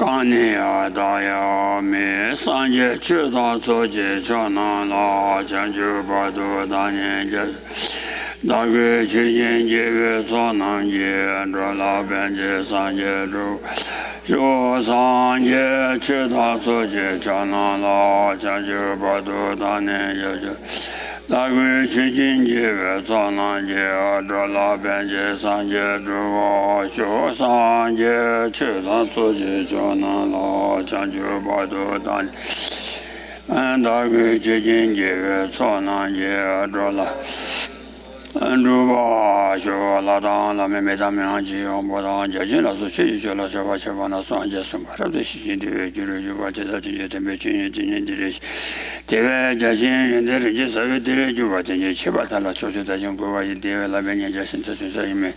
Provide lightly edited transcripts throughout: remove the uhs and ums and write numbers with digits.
Kaniya daya me sanje chuda soje chana la chanju badu danye je dagwe chijen jewe sonan je drola benje sanje dru yo sanje chuda soje chana la chanju badu danye je dagwe chijen jewe sonan je drola benje sanje dru yo sanje chuda soje chana la chanju badu danye dagwe chijen jewe sonan je drola Ruba shola dan la me da me anji on bodan jajin la so shi shi la shaba shaba na so anje so mara de shi de juru ju ba de de de me chin chin de de jajin de de sa de ju ba de che ba ta la cho de jin go wa de la me nya jasin to so me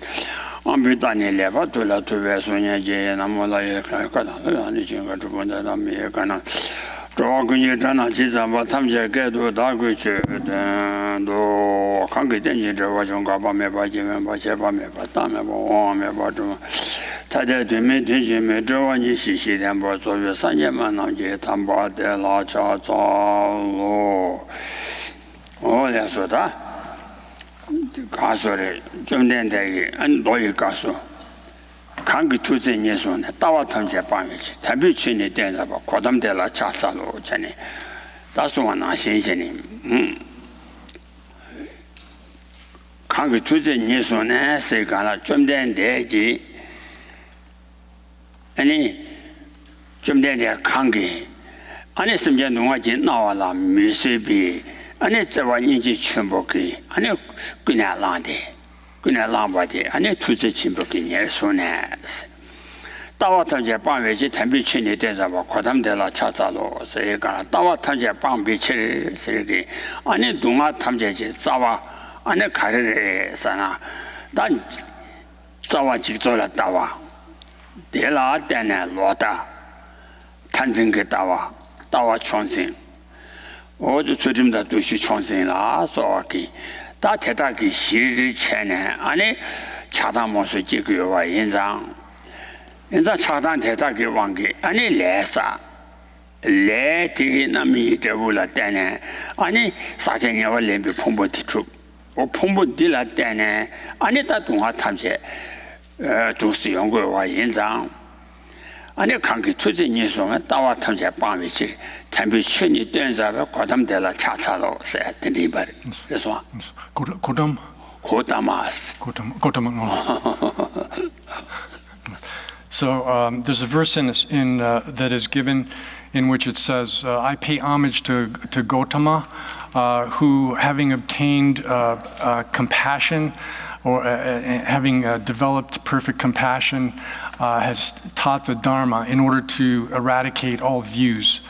on bi ta ne le ba to la to ve so nya je na mo la ye ka ka da ni jin ga to bon da me ka na Doggy Dana Chizamba Tamja Gado Dagwich do Kangi Denji Wajongaba Meba Jim Bacheba Meba Tamebo Meba Tada to me Digi Medroani Shishi and Bozo Sanyamanaji Tamba de la Chazo Oh, that's what Casore, Jumdende, and Loy Caso. Kangi tuze nyesone tawa tamje pamichi tabi chini denza ba kodam de la chasa lo chani dasu wana shensheni kangi tuze nyesone se kana chumden deji ani chumden de kangi ani simje nunga ji nawala misibi ani tsewa nyinji chumboki ani kunya lande Lambadi, and it was a chimbokin, yes, so nice. Tawata Japan, which is Tambi Chini Desaba, Kodam de la Chazalo, Sega, Tawata Japan, which is Sergi, and it do not Tamjaji, Zawa, and a Kare Sana, then Zawa Chitola Tawa, De la Dana Lota, Tanzinga Tawa, Tawa Chonsin, or the Sudim that do she Chonsin la, so okay. 다 대다기 시리 체네 아니 차단모스 지구와 인상 차단 대다기 왕기 아니 레사 레티기 남이 되불라 때네 아니 사정이와 렘비 풍부티축 풍부딜라 때네 아니 다 동화 탐제 도시 연구와 인상 아니 관계 투진이 소면 따와 탐제 방위지 탐비 신이 된자가 고담되라 차차로 써야 되니 말 그래서 고담아스 So there's a verse in that is given in which it says, I pay homage to Gautama, who having obtained compassion or having developed perfect compassion has taught the Dharma in order to eradicate all views.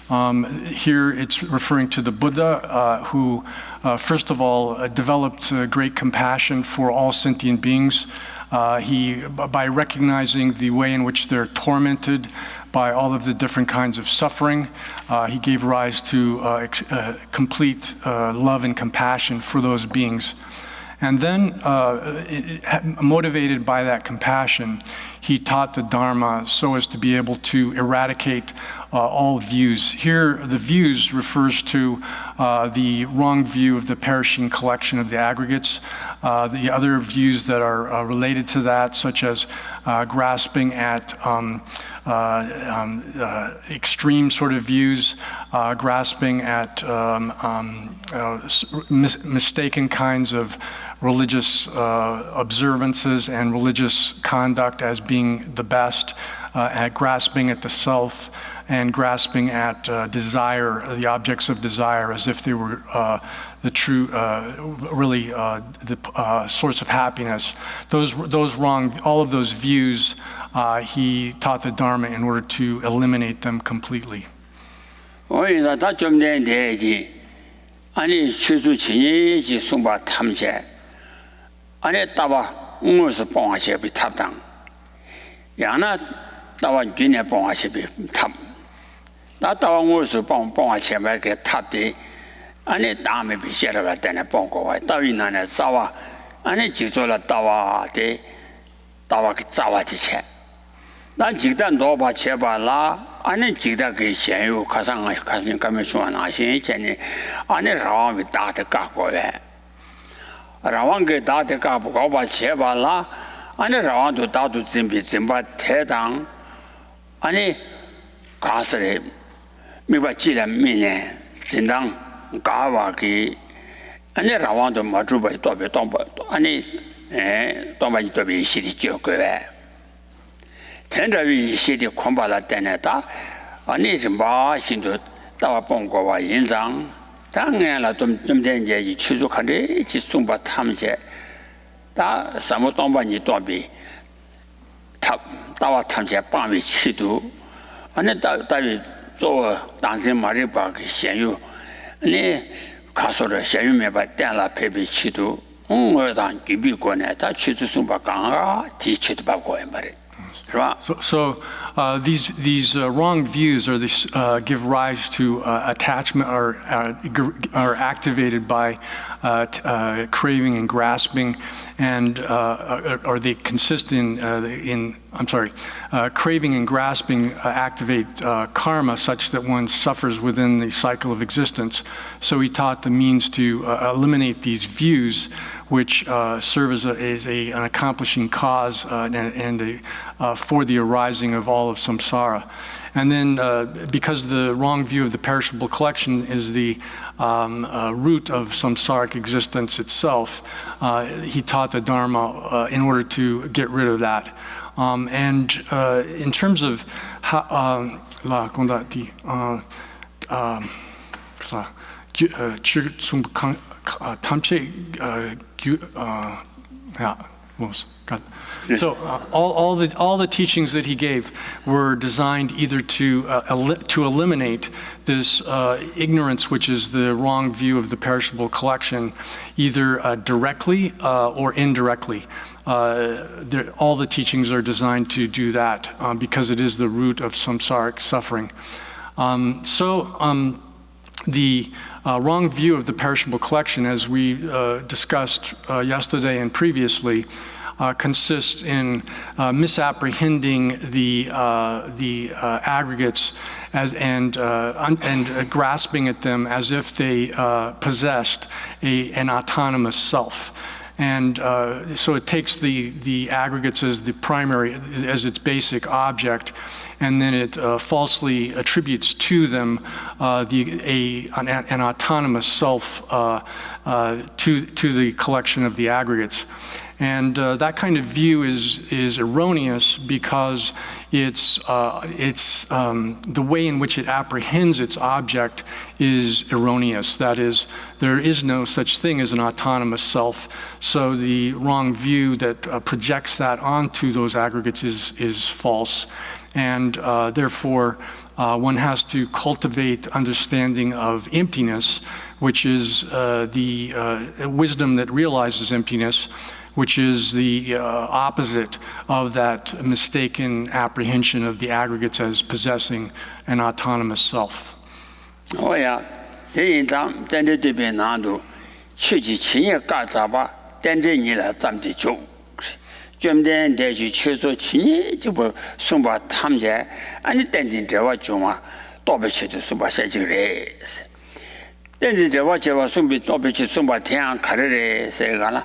Here it's referring to the Buddha, who first of all developed great compassion for all sentient beings. By recognizing the way in which they're tormented by all of the different kinds of suffering, he gave rise to complete love and compassion for those beings. And then, motivated by that compassion, he taught the Dharma so as to be able to eradicate all views. Here, the views refers to the wrong view of the perishing collection of the aggregates, the other views that are related to that, such as grasping at extreme sort of views, grasping at mistaken kinds of religious observances and religious conduct as being the best, at grasping at the self, and grasping at desire, the objects of desire, as if they were the true, really the source of happiness. Those wrong, all of those views, he taught the Dharma in order to eliminate them completely. 아니 추수 진이지 송바 탐제 아니 따와 응어서 봉하시비 탑당 야나 따와 균에 봉하시비 탑 따와 응어서 봉하시비 탑디 아니 다음에 비셔라 때네 봉고와 따위나네 싸와 아니 지조라 따와데 따와 그 싸와지체 나 직단 노바 제발라 아니 직다게 현유 가상 가면 좋아나 신전에 아니 라왕이 다데 갖고래 라왕게 다데 갖고 고바 제발라 아니 라왕도 다도 짐바 대당 아니 가서래 미바 지란 미네 진당 가와기 아니 라왕도 마주바 또베 동바 아니 동바이 또베 시리 지역에 텐더위 시리 콤발라 때네다 아니 좀 신도 다와 본거와 인장 당연히 좀 된제 추적하는데 지송바 탐제 다 사무 동바니 또비 탑 다와 탐제 방위 치도 아니 다위做当时马里巴个现有你卡说的现有没把电了配备气度我当隔壁过呢他去出送把刚啊提起的把过人把的 So these wrong views give rise to attachment or are activated by craving and grasping, and are they consist in craving and grasping activate karma such that one suffers within the cycle of existence. So he taught the means to eliminate these views, which serve as an accomplishing cause and for the arising of all of samsara. And then because the wrong view of the perishable collection is the root of samsaric existence itself, he taught the Dharma in order to get rid of that. And in terms of how, so all the teachings that he gave were designed either to eliminate this ignorance, which is the wrong view of the perishable collection, either directly or indirectly. All the teachings are designed to do that because it is the root of samsaric suffering. The wrong view of the perishable collection, as we discussed yesterday and previously, consists in misapprehending the aggregates and grasping at them as if they possessed an autonomous self. And so it takes the aggregates as the primary, as its basic object, and then it falsely attributes to them an autonomous self to the collection of the aggregates. And that kind of view is erroneous because it's the way in which it apprehends its object is erroneous. That is, there is no such thing as an autonomous self. So the wrong view that projects that onto those aggregates is false. And therefore, one has to cultivate understanding of emptiness, which is the wisdom that realizes emptiness, which is the opposite of that mistaken apprehension of the aggregates as possessing an autonomous self. Oh yeah, they don't do be nando. Chichi chinya gazaba, then they need a tamti joke. Jim then they choose chini, jibu sumba tamja, and it then in the juma, dobichi to sumba race. Then the watcher was sumbi dobichi sumba tian carere, say gala.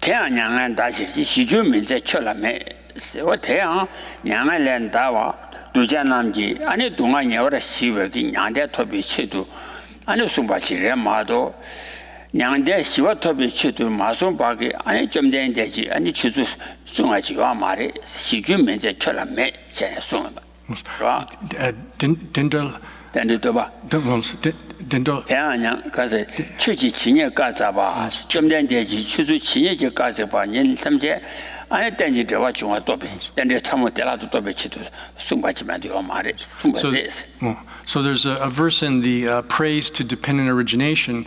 太阳两岸大起，习近平在吃了没？我太阳两岸人大哇，都讲南极，俺们东岸人我的习惯跟两代特别吃多，俺们松巴起人马多，两代习惯特别吃多，马松巴给俺们今天在去，俺们吃住松下去干嘛的？习近平在吃了没？现在松了吧，是吧？对吧？太阳娘，可是出去企业干啥吧？今天在去出去企业就干啥吧？人他们这，俺等于这话中华多呗，但是他们在那都多呗，去都送过去嘛，都要买的，送过来是。So there's a verse in the Praise to Dependent Origination,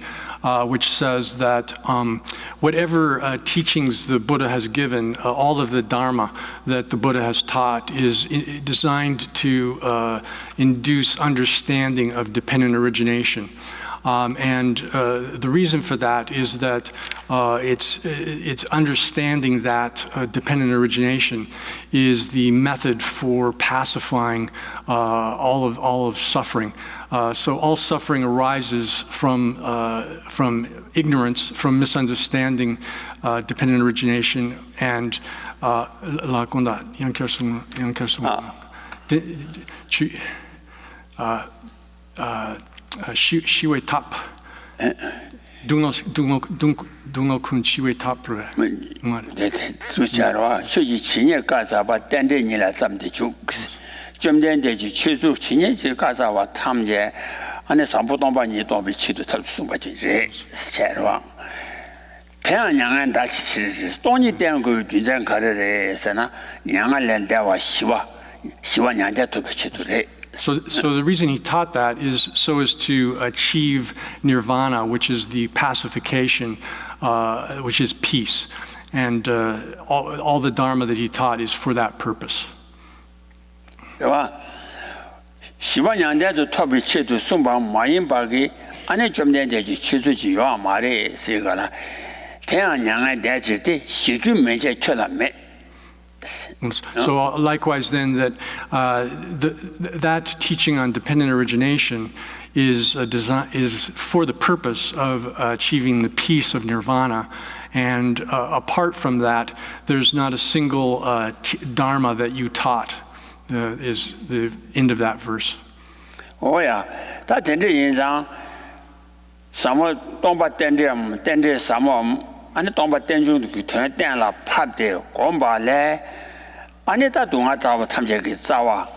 which says that whatever teachings the Buddha has given, all of the Dharma that the Buddha has taught is designed to induce understanding of dependent origination. The reason for that is that it's understanding that dependent origination is the method for pacifying all of suffering. So all suffering arises from ignorance, from misunderstanding dependent origination, and shiwe tap dungo kun shiwe tap re tu charwa chuji chinye kaza ba tende ni la zamde chu 점된 되지 최소 진행지 가사와 탐제 안에 삼부동반이 또 비치도 탈 수가 지제 스체로 태양양은 다치 돈이 된 거 규정 가르래서나 양을 낸다와 시와 양자 또 비치도래. So the reason he taught that is so as to achieve nirvana, which is the pacification, which is peace. And all the dharma that he taught is for that purpose. 시반양대도 토비치도 순방 마인바기 안에 좀 된대지 취수지요 말에 세가라 태양양에 대지 때 시주면제 쳐라매. So likewise then that teaching on dependent origination is for the purpose of achieving the peace of nirvana. And apart from that, there's not a single dharma that you taught, is the end of that verse. Oh yeah, that in the insan, some don't but tender some and don't but tender to turn down la pub de gomba le, Anita dunga tawa tamjaki zawa,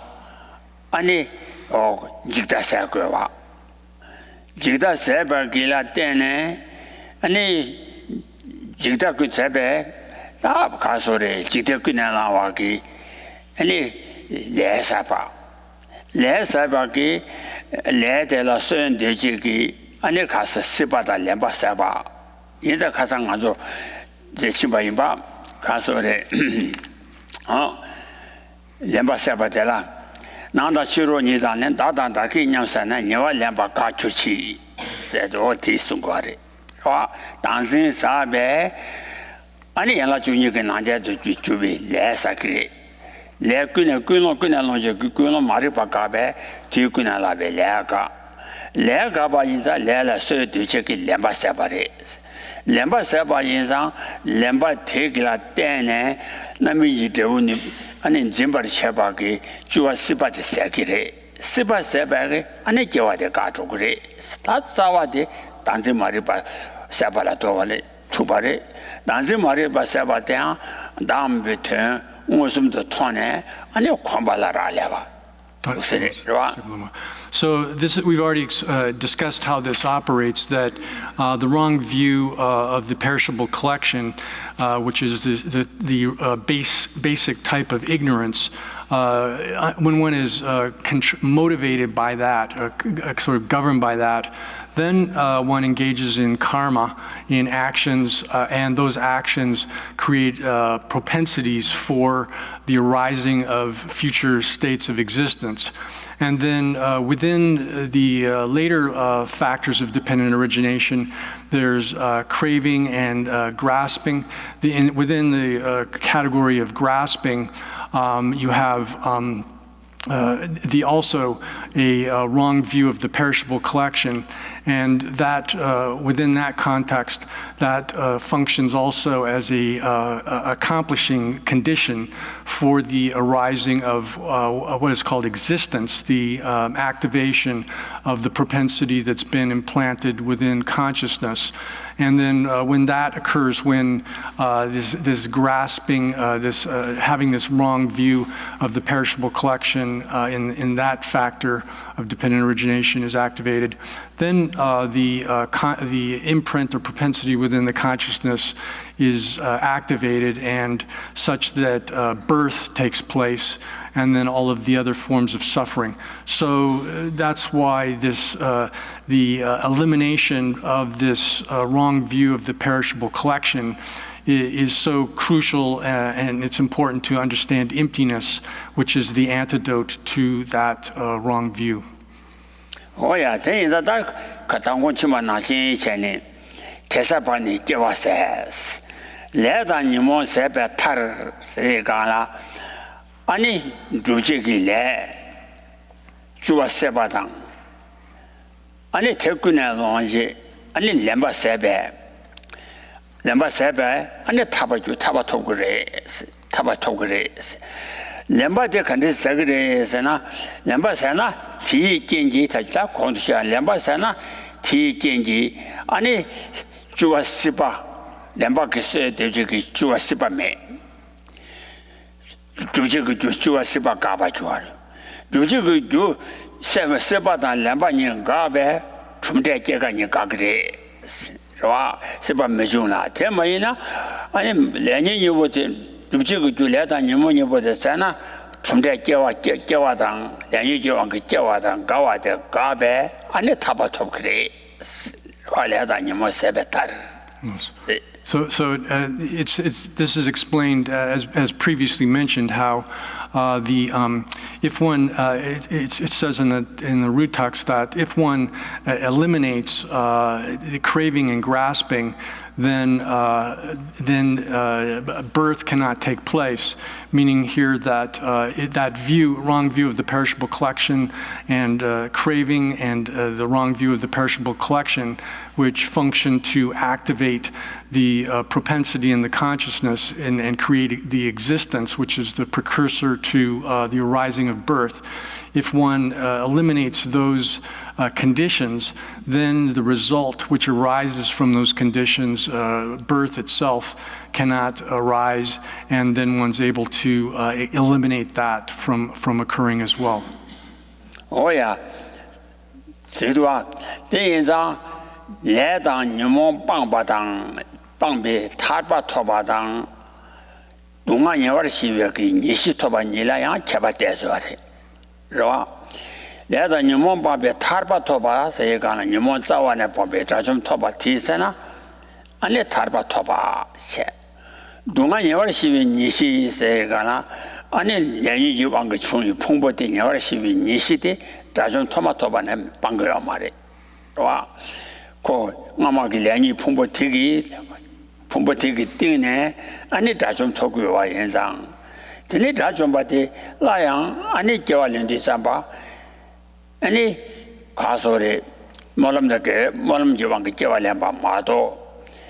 Ani oh jigda sakwa. Jigda saber gila dene, Ani jigda good sabe, Nab casore, jigda kunala waki, Ani le sapa. Le sabaki, le de la son de jigi, Ani casa sibata lemba saba. In the Casangazo, the Chibaimba, casore. Lemba sabatela. Nanda Shiro Nidan, Dada Daki Yansana, Neva Lemba Kachuchi, said Oti Sungari. Dancing Sabe, Ani Yala Junior Nanja to Jubi, Le Sacre. Le Kuna Lonja Kuna Maripacabe, Tukuna La Beleaca. Le Gabainza, Lela Sir to check Lemba Sabares. Lemba Sabainza, Lemba take la Tene, Namiji Deuni, and in Zimbar Chabaki, Jua Sibati Sakire, Siba Sabari, and a Jawa de Gatogre, Stat Sawade, Danzi Mariba Sabala Tovale, Tubare, Danzi Mariba Sabatea, Dam Betin, Musum de Tone, and your Kombala Raleva. So we've already discussed how this operates, that the wrong view of the perishable collection, which is the basic type of ignorance, when one is motivated by that, sort of governed by that, then one engages in karma, in actions, and those actions create propensities for the arising of future states of existence. And then within the later factors of dependent origination, there's craving and grasping. Within the category of grasping, you have also a wrong view of the perishable collection, and that within that context, that functions also as a accomplishing condition for the arising of what is called existence, the activation of the propensity that's been implanted within consciousness. And then when that occurs, when this grasping, having this wrong view of the perishable collection in that factor of dependent origination is activated, then the imprint or propensity within the consciousness is activated, and such that birth takes place, and then all of the other forms of suffering. So that's why the elimination of this wrong view of the perishable collection is so crucial, and it's important to understand emptiness, which is the antidote to that wrong view. Oh yeah, that katangonchima nashin cheni tesapani kewasas leda nimon sebe tar sregala ani dujigi le juwa sebadang ani tekune lonje ani lemba sebe ani taba togres lemba de kan sagre sana lemba sana ti genji ta kondusia lemba sana ti genji ani juwa siba lemba ke se de juwa siba me juwa siba ga ba juwa ju siba da lemba ni ga be chumde je ga ni ga gre 와 세바 메존라 테마이나 아니 레니 요보데 두지고 줄레다 니모니 보데잖아 좀대 깨와당 레니 조왕 그 깨와당 가와데 가베 아니 타바톱 그래 활레다 니모 세베탈 So this is explained as previously mentioned how if one it says in the root text that if one eliminates the craving and grasping, then birth cannot take place. Meaning here that that wrong view of the perishable collection and craving and the wrong view of the perishable collection, which function to activate the propensity in the consciousness and create the existence, which is the precursor to the arising of birth. If one eliminates those conditions, then the result which arises from those conditions, birth itself, cannot arise, and then one's able to eliminate that from occurring as well. Oh yeah, 레당 뉴몬 빵바당 빵베 타바토바당 동안여월 시베기 니시토바 니라야 제바대서래 로 레당 뉴몬 바베 타바토바 세가나 뉴몬 자완에 바베 자좀 토바 티세나 아니 타바토바 세 동안여월 시베 니시 세가나 아니 연이 유방그 충이 풍보된 여월 시베 니시데 자좀 토마토바네 방거야 말에 로 고 아마기 량이 풍부되기 때문에 아니 다좀 토구와 현상 드니 다좀 바디 라양 아니 겨알린디 삼바 아니 가소리 몰람다게 몰람 지방게 겨알량 바 마도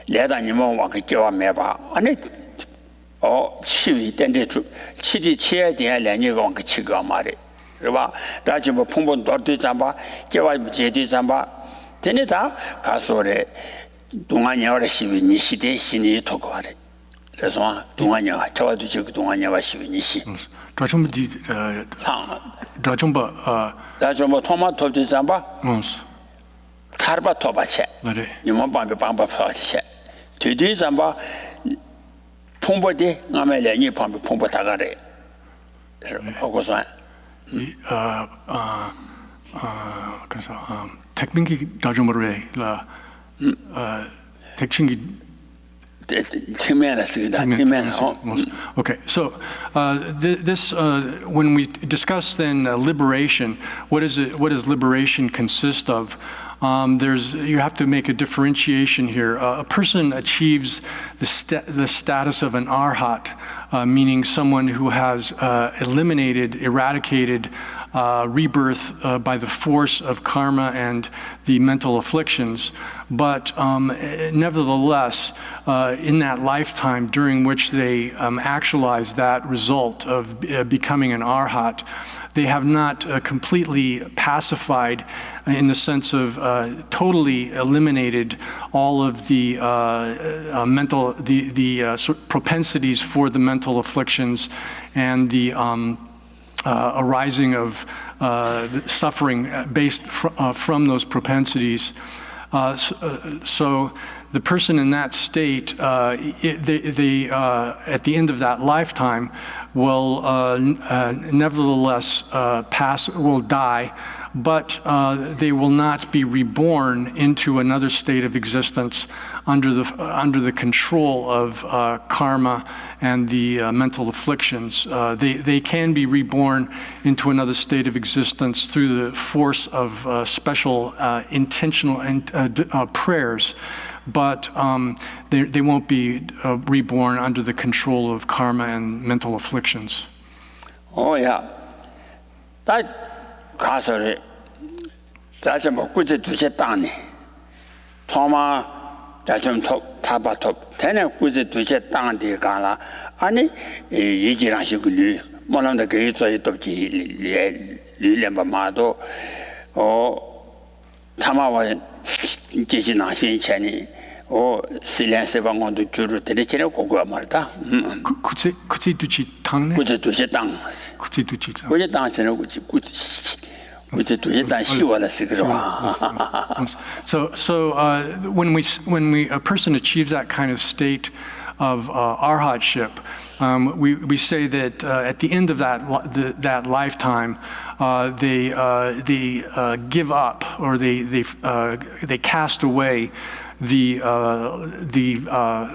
레다니모 와게 겨와메바 아니 치위 된데 치디 치에 대한 량이가 와게 치가 말이 그봐 다좀 풍부 너도 삼바 겨와 제디 삼바 되니다 가소래 동안여라 시비니 시대 신이 토고하래 그래서 동안여가 저와도 지금 동안여가 시비니 시 저좀디 다좀 토마토 디잠바 타르바 토바체 네 이만 방바 파체 되디 잠바 풍보디 나메레니 방바 풍보 다가래 하고서 그래서 택민기 다좀으로래 택신기 Okay, so this when we discuss then liberation, what does liberation consist of? You have to make a differentiation here. A person achieves the status of an arhat, meaning someone who has eradicated rebirth by the force of karma and the mental afflictions. But nevertheless, in that lifetime during which they actualize that result of becoming an arhat, they have not completely pacified in the sense of totally eliminated all of the propensities for the mental afflictions and the arising of suffering based from those propensities. So the person in that state, they at the end of that lifetime will nevertheless will die, but they will not be reborn into another state of existence under the control of karma and the mental afflictions. They can be reborn into another state of existence through the force of special intentional prayers, but they won't be reborn under the control of karma and mental afflictions. Oh yeah, that 가설에 자주 먹고 두세 땅이 토마 자좀 타바톱 되네 꾸지 두세 땅한테 가라 아니 얘기라시고 뭐라는데 그 저기 또지 릴렘바마도 타마와 지지나 신천이 실례세 방원도 주로 들이치는 고거 말다. 그치 두치 당네. 그치 두치 땅. 그치 두치 땅. 그치 땅 저는 그치 두치 땅 시원해 So when a person achieves that kind of state of arhatship, we say that at the end of that lifetime, they give up, or they cast away the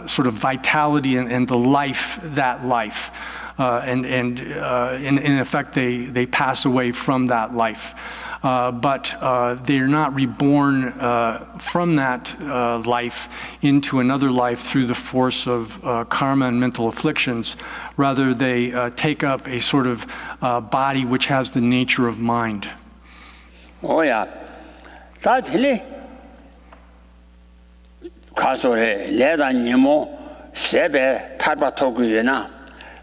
sort of vitality and the life, and in effect they pass away from that life. But they're not reborn from that life into another life through the force of karma and mental afflictions. Rather, they take up a sort of body which has the nature of mind. Oh yeah, that really. 가소래 레다니모 세베 타바토구이나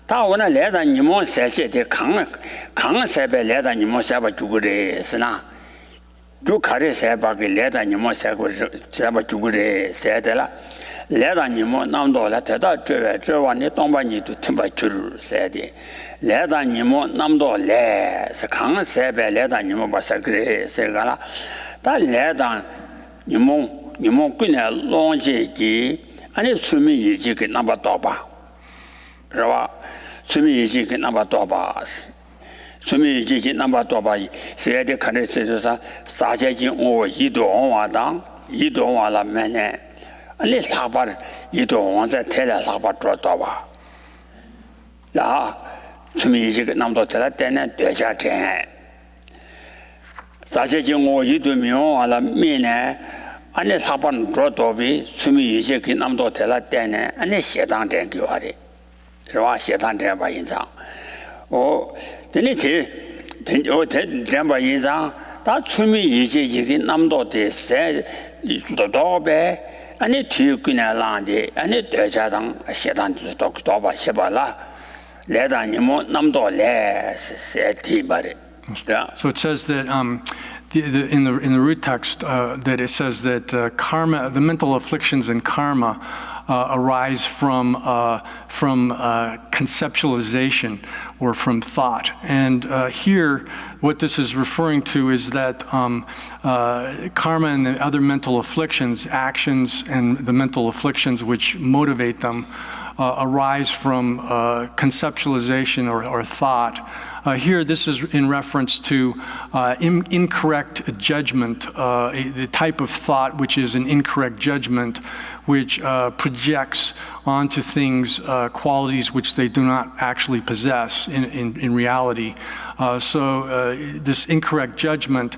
다오나 레다니모 세제데 강 세베 레다니모 세바 주그레스나 두카레 세바게 레다니모 세바 주그레 세데라 레다니모 남도라 대다 저와니 동반이도 템바 주르 세데 레다니모 남도레 강 세베 레다니모 바사그레 세가라 다 레다니모 니모 그냥 롱제기 아니 수미 얘기가 나바도바 그러와 수미 얘기가 나바도바 수미 얘기가 나바도바 세대 칸에서서 사제진 오 이도와당 이도와라면에 아니 사바 이도와자 테라 사바 dro도바 라 수미 얘기가 나바도라 때는 되자테 사제진 오 이도면와라면에 아니 사반 dro도비 수미 이제 그 남도 될라 때네 아니 세당된 교하리 그러와 세당된 바 인상 되니 된 바 인상 다 수미 이제 이게 남도 됐세 도도베 아니 뒤그나란데 아니 대자당 세당도 도바 세발라 레다니모 남도 레 세티바리. So it says that in the root text that it says that karma, the mental afflictions in karma, arise from conceptualization or from thought. And here, what this is referring to is that karma and the other mental afflictions, actions and the mental afflictions which motivate them, arise from conceptualization or thought. Here, this is in reference to incorrect judgment, the type of thought which is an incorrect judgment, which projects onto things qualities which they do not actually possess in reality. So this incorrect judgment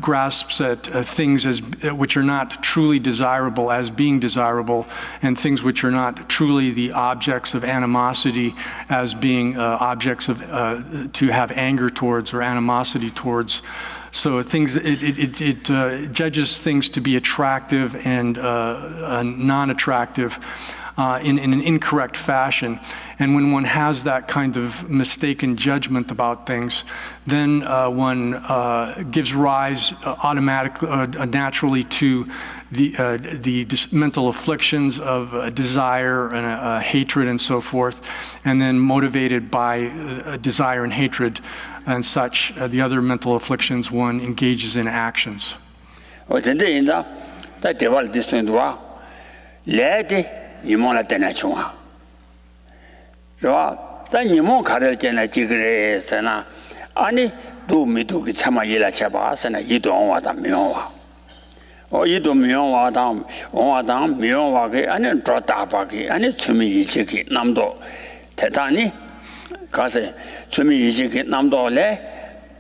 grasps at things which are not truly desirable as being desirable, and things which are not truly the objects of animosity as being objects of to have anger towards or animosity towards. So it judges things to be attractive and non-attractive in an incorrect fashion. And when one has that kind of mistaken judgment about things, then one gives rise automatically, naturally to the mental afflictions of desire and hatred and so forth, and then motivated by desire and hatred and such, the other mental afflictions, one engages in actions. 다 니모 가르잖아 지그래서나 아니 도미도기 참아일라 잡아서나 이동와다 명와 이도 명와다 와다 명와게 아니 dro다바게 아니 주미 이지기 남도 대단히 가서 주미 이지기 남도래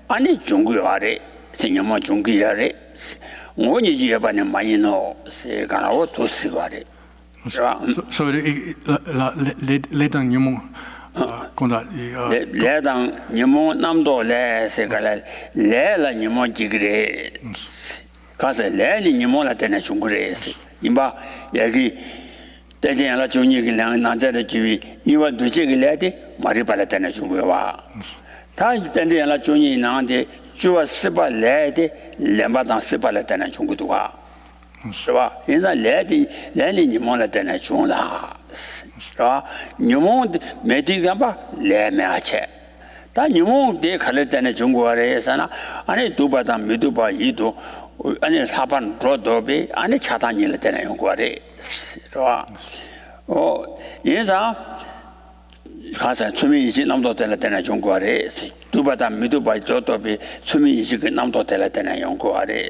아니 중국아래 생년만 중국아래 원이 지어봐는 많이 넣어 세가라고 도시가래 So 레당 유모 건다 레당 니모 남도 레세가래 레라 니모 지그래 가서 레리 니모라 때는 중국에서 임바 여기 대전라 중국이 나자의 주위 이와 두지게 레디 마리발라 때는 중국에 와 다 대전라 중국이 나한테 주와 스바 레디 렘바당 스바라 때는 중국도 와是吧 인자 레디 니모라 때는 중라是吧 니모 메디가바 레메아체 다 니모 데 칼 때는 중국어에서나 아니 두바다 미두바 이도 아니 사반 로도비 아니 차단일 때는 연구하래 와 인자 가서 주민이지 남도 될 때는 연구하래 두바다 미두바 조도비 주민이지 그 남도 될 때는 연구하래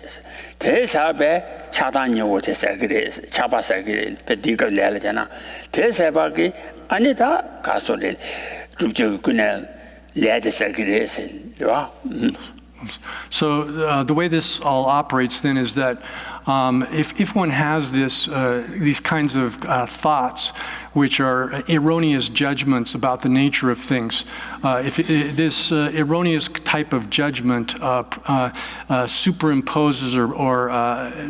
대사배 차단이고 됐어 그래 잡아서 그래 배디가 내려잖아 대사박이 아니다 가서를 좀 그냥 내려서 그래서 와 So the way this all operates then is that if one has these kinds of thoughts, which are erroneous judgments about the nature of things, if this erroneous type of judgment superimposes or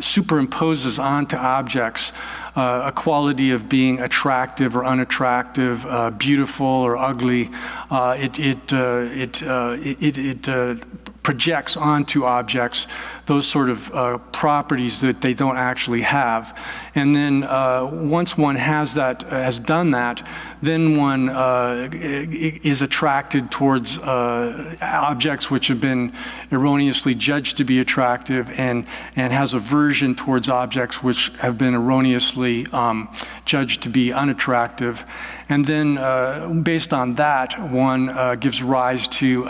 superimposes onto objects a quality of being attractive or unattractive, beautiful or ugly, it projects onto objects those sort of properties that they don't actually have. And then once one has done that, then one is attracted towards objects which have been erroneously judged to be attractive and has aversion towards objects which have been erroneously judged to be unattractive. And then based on that, one gives rise to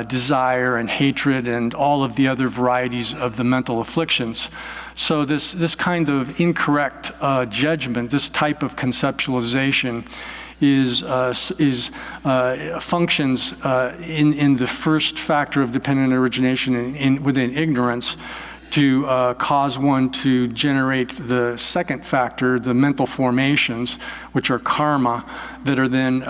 desire and hatred and all of the other varieties of the mental afflictions. So this kind of incorrect judgment, this type of conceptualization functions in the first factor of dependent origination within ignorance to cause one to generate the second factor, the mental formations, which are karma, that are then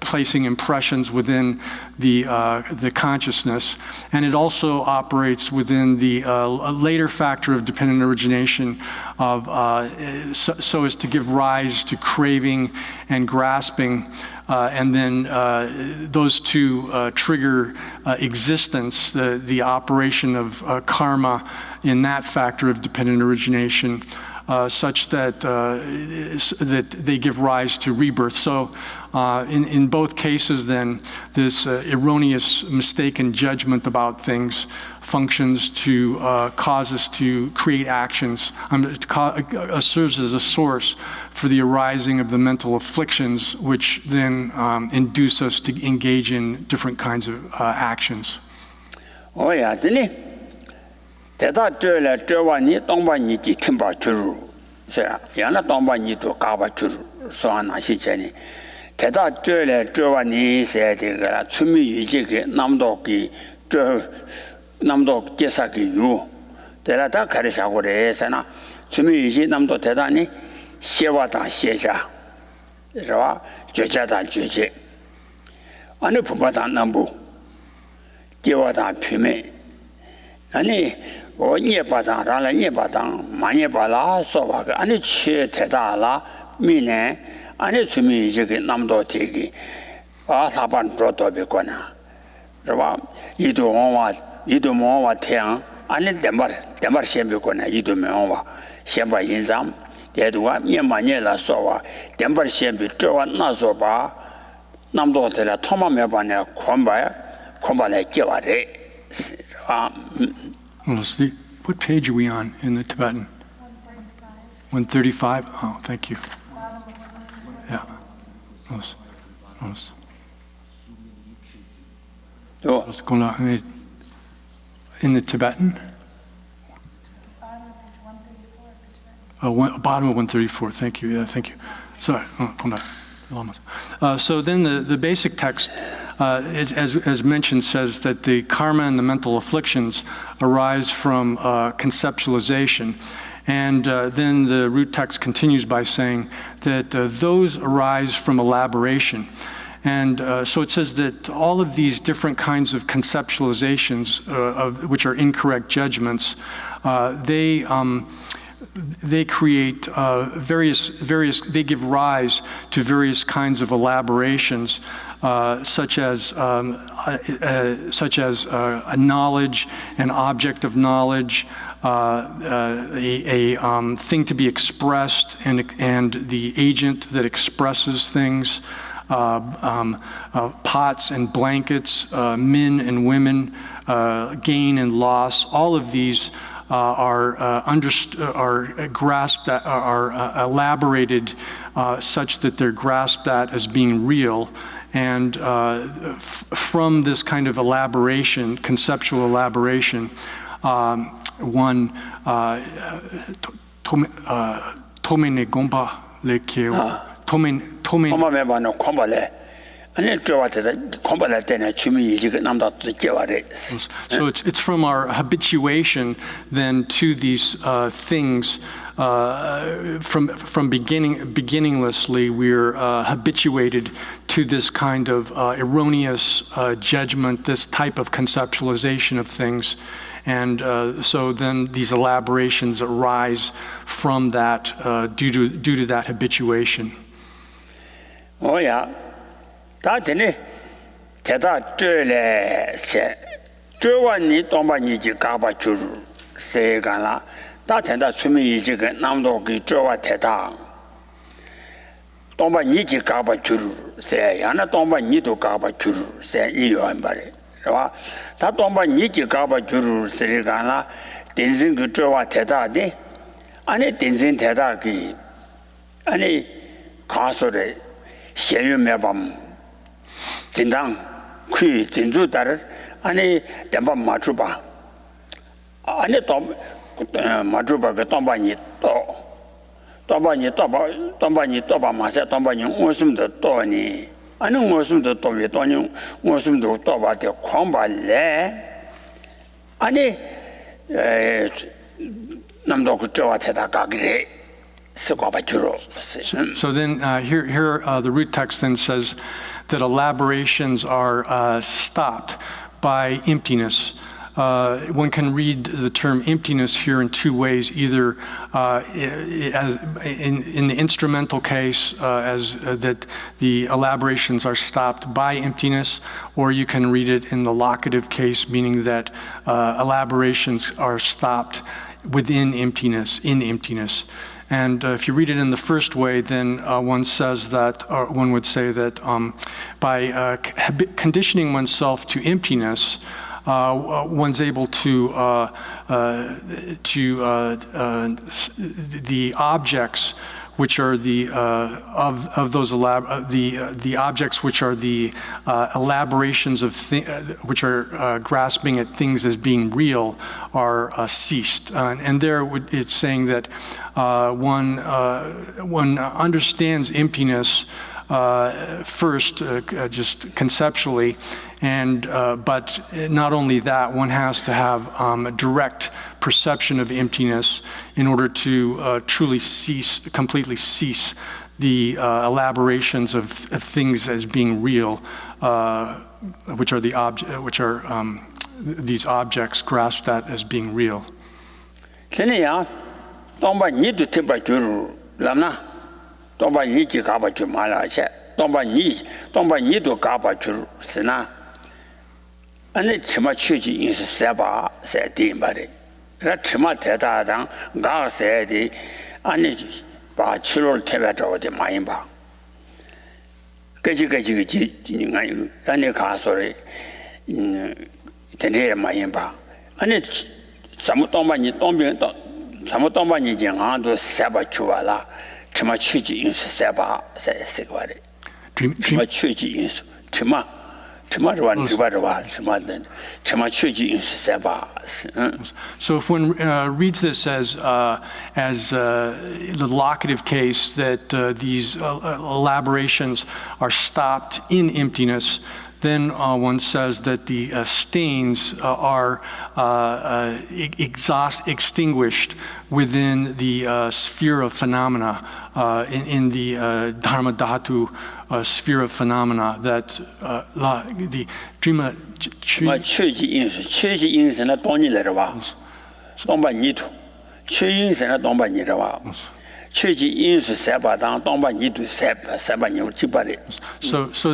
placing impressions within the consciousness. And it also operates within the later factor of dependent origination of so as to give rise to craving and grasping. And then those two trigger existence, the operation of karma in that factor of dependent origination, such that that they give rise to rebirth. So in both cases, then, this erroneous, mistaken judgment about things functions to cause us to create actions, serves as a source for the arising of the mental afflictions, which then induce us to engage in different kinds of actions. Oh yeah, didn't 대다 저래 저와니 동반이 팀바 주루 자 야나 동반이도 가바 주루 소하나시 전에 대다 저래 저와니 세대가 추미 이제게 남도기 저 남도 계사기 유 대라다 가르샤고래서나 추미 이제 남도 대단히 시와다 시자 그래서 죄자다 죄제 어느 부바다 남부 계와다 피매 아니 녀바당 라라 녀바당 마녀바라 소바가 아니 치 대다라 미네 아니 주미 이제 남도 되기 사반 프로토비거나 그러와 이도모와 태양 아니 덴바 셴비거나 이도모와 셴바 인삼 대도와 녀마녀라 소와 덴바 셴비 저와 나소바 남도 되라 토마메바네 콤바에 끼와래 Let's see. What page are we on in the Tibetan? 135. Oh, thank you. Yeah. In the Tibetan? Bottom of 134, thank you, yeah, thank you. Sorry, so then the basic text, as mentioned, says that the karma and the mental afflictions arise from conceptualization. And then the root text continues by saying that those arise from elaboration. And so it says that all of these different kinds of conceptualizations, which are incorrect judgments, they create they give rise to various kinds of elaborations, such as a knowledge, an object of knowledge, a thing to be expressed, and the agent that expresses things, pots and blankets, men and women, gain and loss. All of these are grasped at, are elaborated such that they're grasped at as being real. And from this kind of elaboration, conceptual elaboration, one tomene gomba le keo tomene So it's from our habituation then to these things. From beginninglessly, we're habituated to this kind of erroneous judgment, this type of conceptualization of things. And so then these elaborations arise from that due to that habituation. Oh yeah. That in Teta Jule said, Joani Tombani Gaba Churu, say Gala, that and that swimming Jigan Namdogi Joa Teta. Tomba Niji Gaba Churu, say, Anna Tomba Nido Gaba Churu, say, you and Barry. That Tomba Niji Gaba Churu, say Gala, Denzing Joa Teta de, and it Denzing Teta Gi, and a castle. 咸鱼面包，真当可以珍珠蛋儿，安尼两把马珠吧，安尼当马珠吧个当把你当把你当把你当把马赛当把你我什么都当呢，安尼我什么都当越当呢，我什么都当把的狂把来，安尼那么多个这话才他搞个嘞。So then here the root text then says that elaborations are stopped by emptiness. One can read the term emptiness here in two ways, either in the instrumental case as that the elaborations are stopped by emptiness, or you can read it in the locative case, meaning that elaborations are stopped within emptiness, in emptiness. And if you read it in the first way, then one says that, or one would say that by conditioning oneself to emptiness, one's able to the objects which are the of those the objects which are the elaborations of which are grasping at things as being real are ceased, and there it's saying that one understands emptiness first, just conceptually, and but not only that, one has to have a direct perception of emptiness in order to truly completely cease the elaborations of things as being real, which are these objects grasped at as being real. Tomba ni du temba juru lamna tomba ni ji gaba ju mala che tomba ni do gaba juru sina ane chima chuji in seba se din bare ra chima teta dang ga se di ane ba chilol teba do de mayin ba gaji ji ni ngai ane ka sore tende mayin ba ane samu tomba ni tombe chima chuji insu, chima rwan riba rwa, chima chuji insu seba. So if one reads this as the locative case that these elaborations are stopped in emptiness, then one says that the stains are extinguished within the sphere of phenomena, in the Dharma Dhatu sphere of phenomena, that the Drima chuji insu na toni le rwa, tongba nitu, chuji insu na tongba ni rwa. So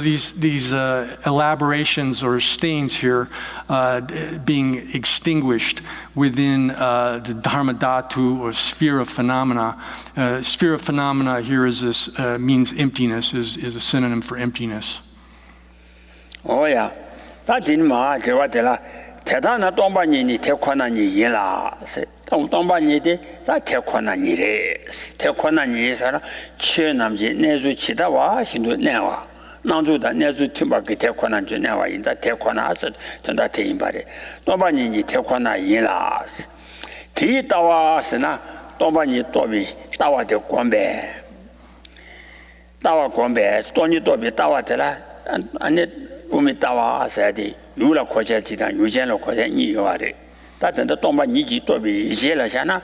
these elaborations or stains here being extinguished within the Dharma Dhatu or sphere of phenomena. Sphere of phenomena here is this means emptiness, is a synonym for emptiness. Oh yeah, that in ma jawatela tedana tomba ni tekwana ni yela se tomba ni de da tekwana ni re tekwana ni sara che namji nezu chida wa hindu newa nanzu da nezu timba ke tekwana je newa inda tekwana as tanda te imbare tomba ni tekwana yela ti tawa sena tomba ni tobi tawa de gombe toni tobi tawa tela ane umi tawa asadi yula koja jida yujen lo koja ni yoare ta tanda tomba ni ji tobi jela sana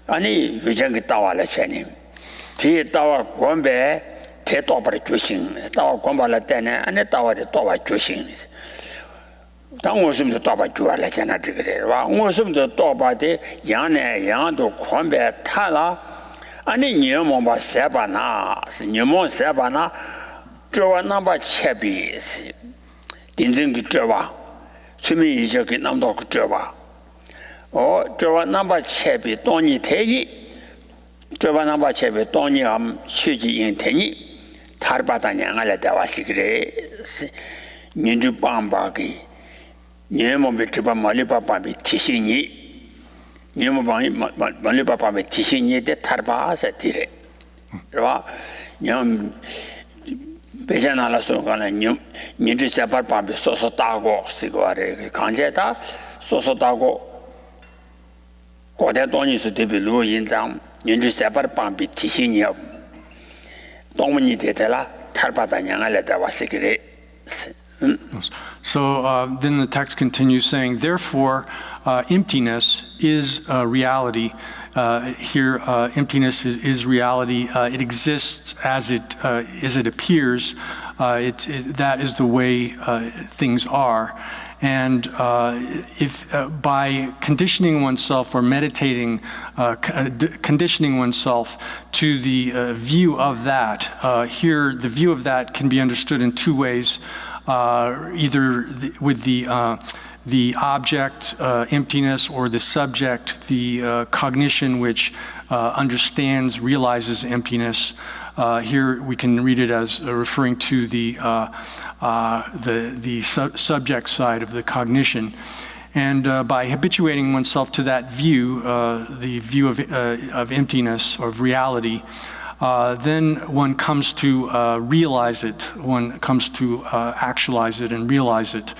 ani yujen ge tawa la chani ti tawa gombe te to par kyoshin tawa gomba la tane ane tawa de towa kyoshin tang wo sum de toba jua la chana tigre wa wo sum de toba de yang ne yang do gombe ta la ani ni mo ba seba na ni mo seba na zhewa namba chebi si dinzeng ge zhewa sumi yi je ge nam do ge zhewa o zhewa namba chebi dong ni te yi zhewa namba chebi dong ni am qi ji yin te ni tar ba da nyang la da wa si gre nin ju bang ba ge ni mo be zhe ba ma li ba ba bi ti xin ni ni mo bang ma li ba ba bi ti xin ni de tar ba sa ti re是吧nyam 배전하라 소가는 민주 재발 밤에 소소다고 시고아래 강제다 소소다고 고대 돈이스 대비 루인장 민주 재발 밤에 티신이 동문이 되더라 탈바다냥알다 왔으기래. So then the text continues saying, therefore, emptiness is reality. Here, emptiness is reality. It exists as it appears. That is the way things are. And if by conditioning oneself or meditating, conditioning oneself to the view of that, here the view of that can be understood in two ways. Either with the object, emptiness, or the subject, the cognition which understands, realizes emptiness. Here we can read it as referring to the subject side of the cognition. And by habituating oneself to that view, the view of emptiness, or of reality, then one comes to realize it, one comes to actualize it and realize it.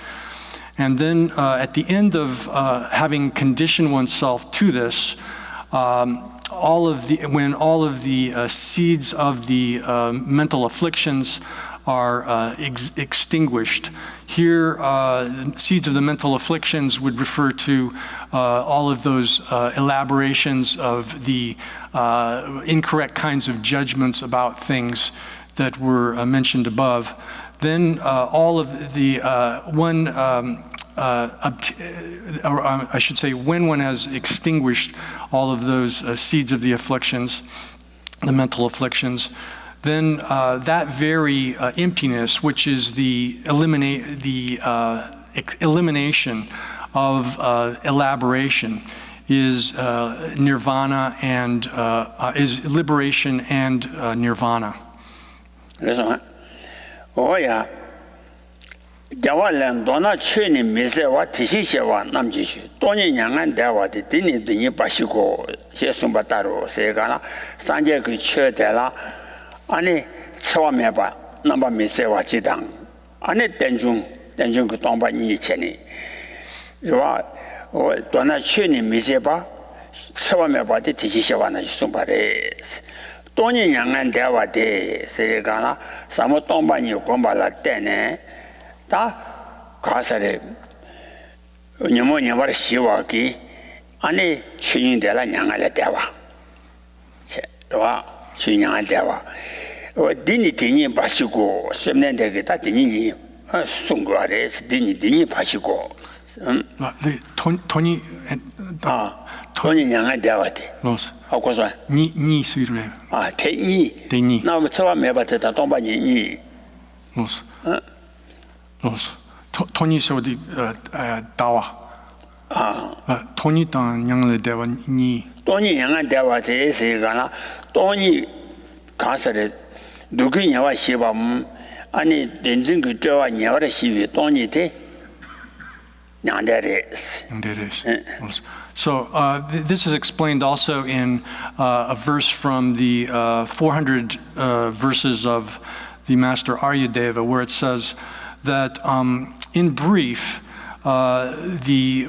And then at the end of having conditioned oneself to this, when all of the seeds of the mental afflictions are extinguished. Here, seeds of the mental afflictions would refer to all of those elaborations of the incorrect kinds of judgments about things that were mentioned above. Then all of the I should say, when one has extinguished all of those seeds of the afflictions, the mental afflictions, then that very emptiness, which is the elimination of elaboration, is nirvana and is liberation and nirvana. Oh yeah. Jawalan dona cheni mise wa tishi wa namji doni nyangan dawa de dini dini bashiko she sumbataro se gana sanje ku che de la ani chwa me ba 넘바 미세와 지당 안에 땡중 그 동반이 전에 요 또나 취니 미세바 처음에 봐도 뒤지셔와나 송바레 돈이 양한 대화대 세가나 사모 동반이 공발라 때네 다 가서래 녀모녀와 시와기 안에 취인들라 양할 대화 와 취양한 대화 디니 바시고 셈nen데 다 디니 송거레스 디니 바시고 돈이 돈이 양한 대화대 로스 하고서 니 수이르 대니 나 처음 해봤다 동반이 니 로스 돈이 소디 다와 돈이 땅 양을 대와 니 돈이 양한 대화대 세가나 돈이 가서래 누구냐와 시범 아니 렌진 그 저와 녀와 시위 돈이 돼 양대레스 So this is explained also in a verse from the 400 verses of the Master Aryadeva, where it says that in brief, the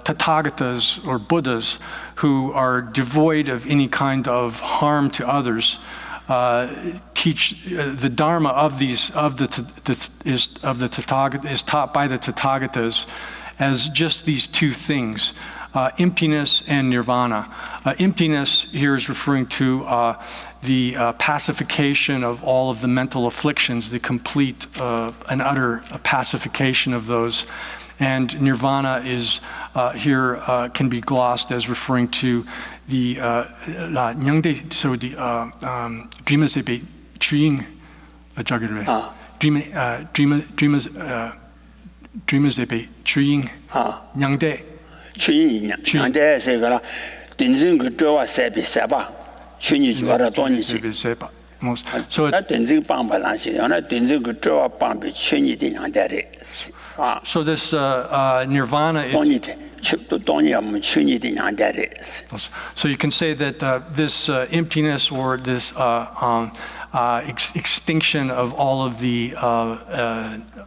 Tathagatas or Buddhas who are devoid of any kind of harm to others teach the Dharma of the Tathagata is taught by the Tathagatas as just these two things. Emptiness and nirvana. Emptiness here is referring to the pacification of all of the mental afflictions, the complete and utter pacification of those. And nirvana is here can be glossed as referring to the nyangde, so the dreamasebe ching jagare. Dreamasebe ching nyangde. 취인이냐 안돼서가 든진 그 저와 세비 세바 취니 주하라 돈이 세바 so 든진 방발한시 하나 든진 그 저와 방비 취니 되 양대레 so this nirvana is 돈이 돼 칩도 돈이 없으면 취니 되 양대레 so you can say that this emptiness or this extinction of all of the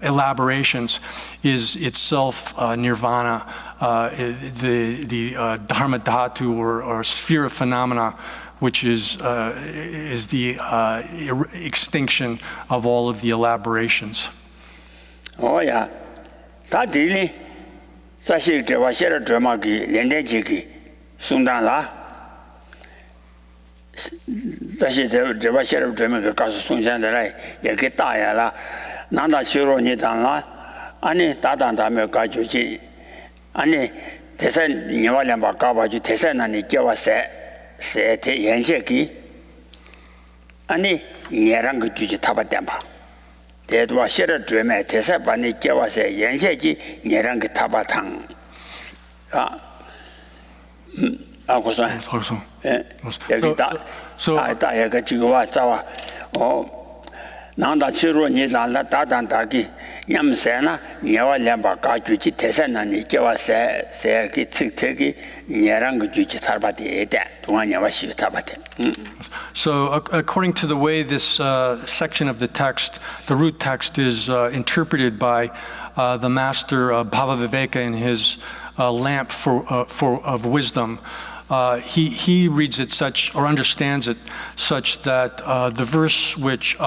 elaborations is itself nirvana, the dharma dhatu or sphere of phenomena, which is the extinction of all of the elaborations. Oh yeah, that really, that's it. There was a drama, Lendejiki, Sundala. 这些这把写的专门给告诉宋先生来，也给打下了，难道修罗你当了？俺呢打当他们搞就去，俺呢，特色你话两把搞吧就特色那里叫我写的原写给，俺呢也让个就去他把点吧，这多写的专门特色把你叫我写原写给，也让个他把汤，啊，我说，여기 다 얘가 지금 왔자와 난다 치료니 난다 다단다기 냠세나 녀와 렘바 가주지 대산나니 겨와세 세기 측택이 녀랑 그 주지 탈바디에다 동안녀와 시 탈바디. So according to the way this section of the text, the root text is interpreted by the master Bhavaviveka in his lamp of wisdom. He reads it such, or understands it such that the verse which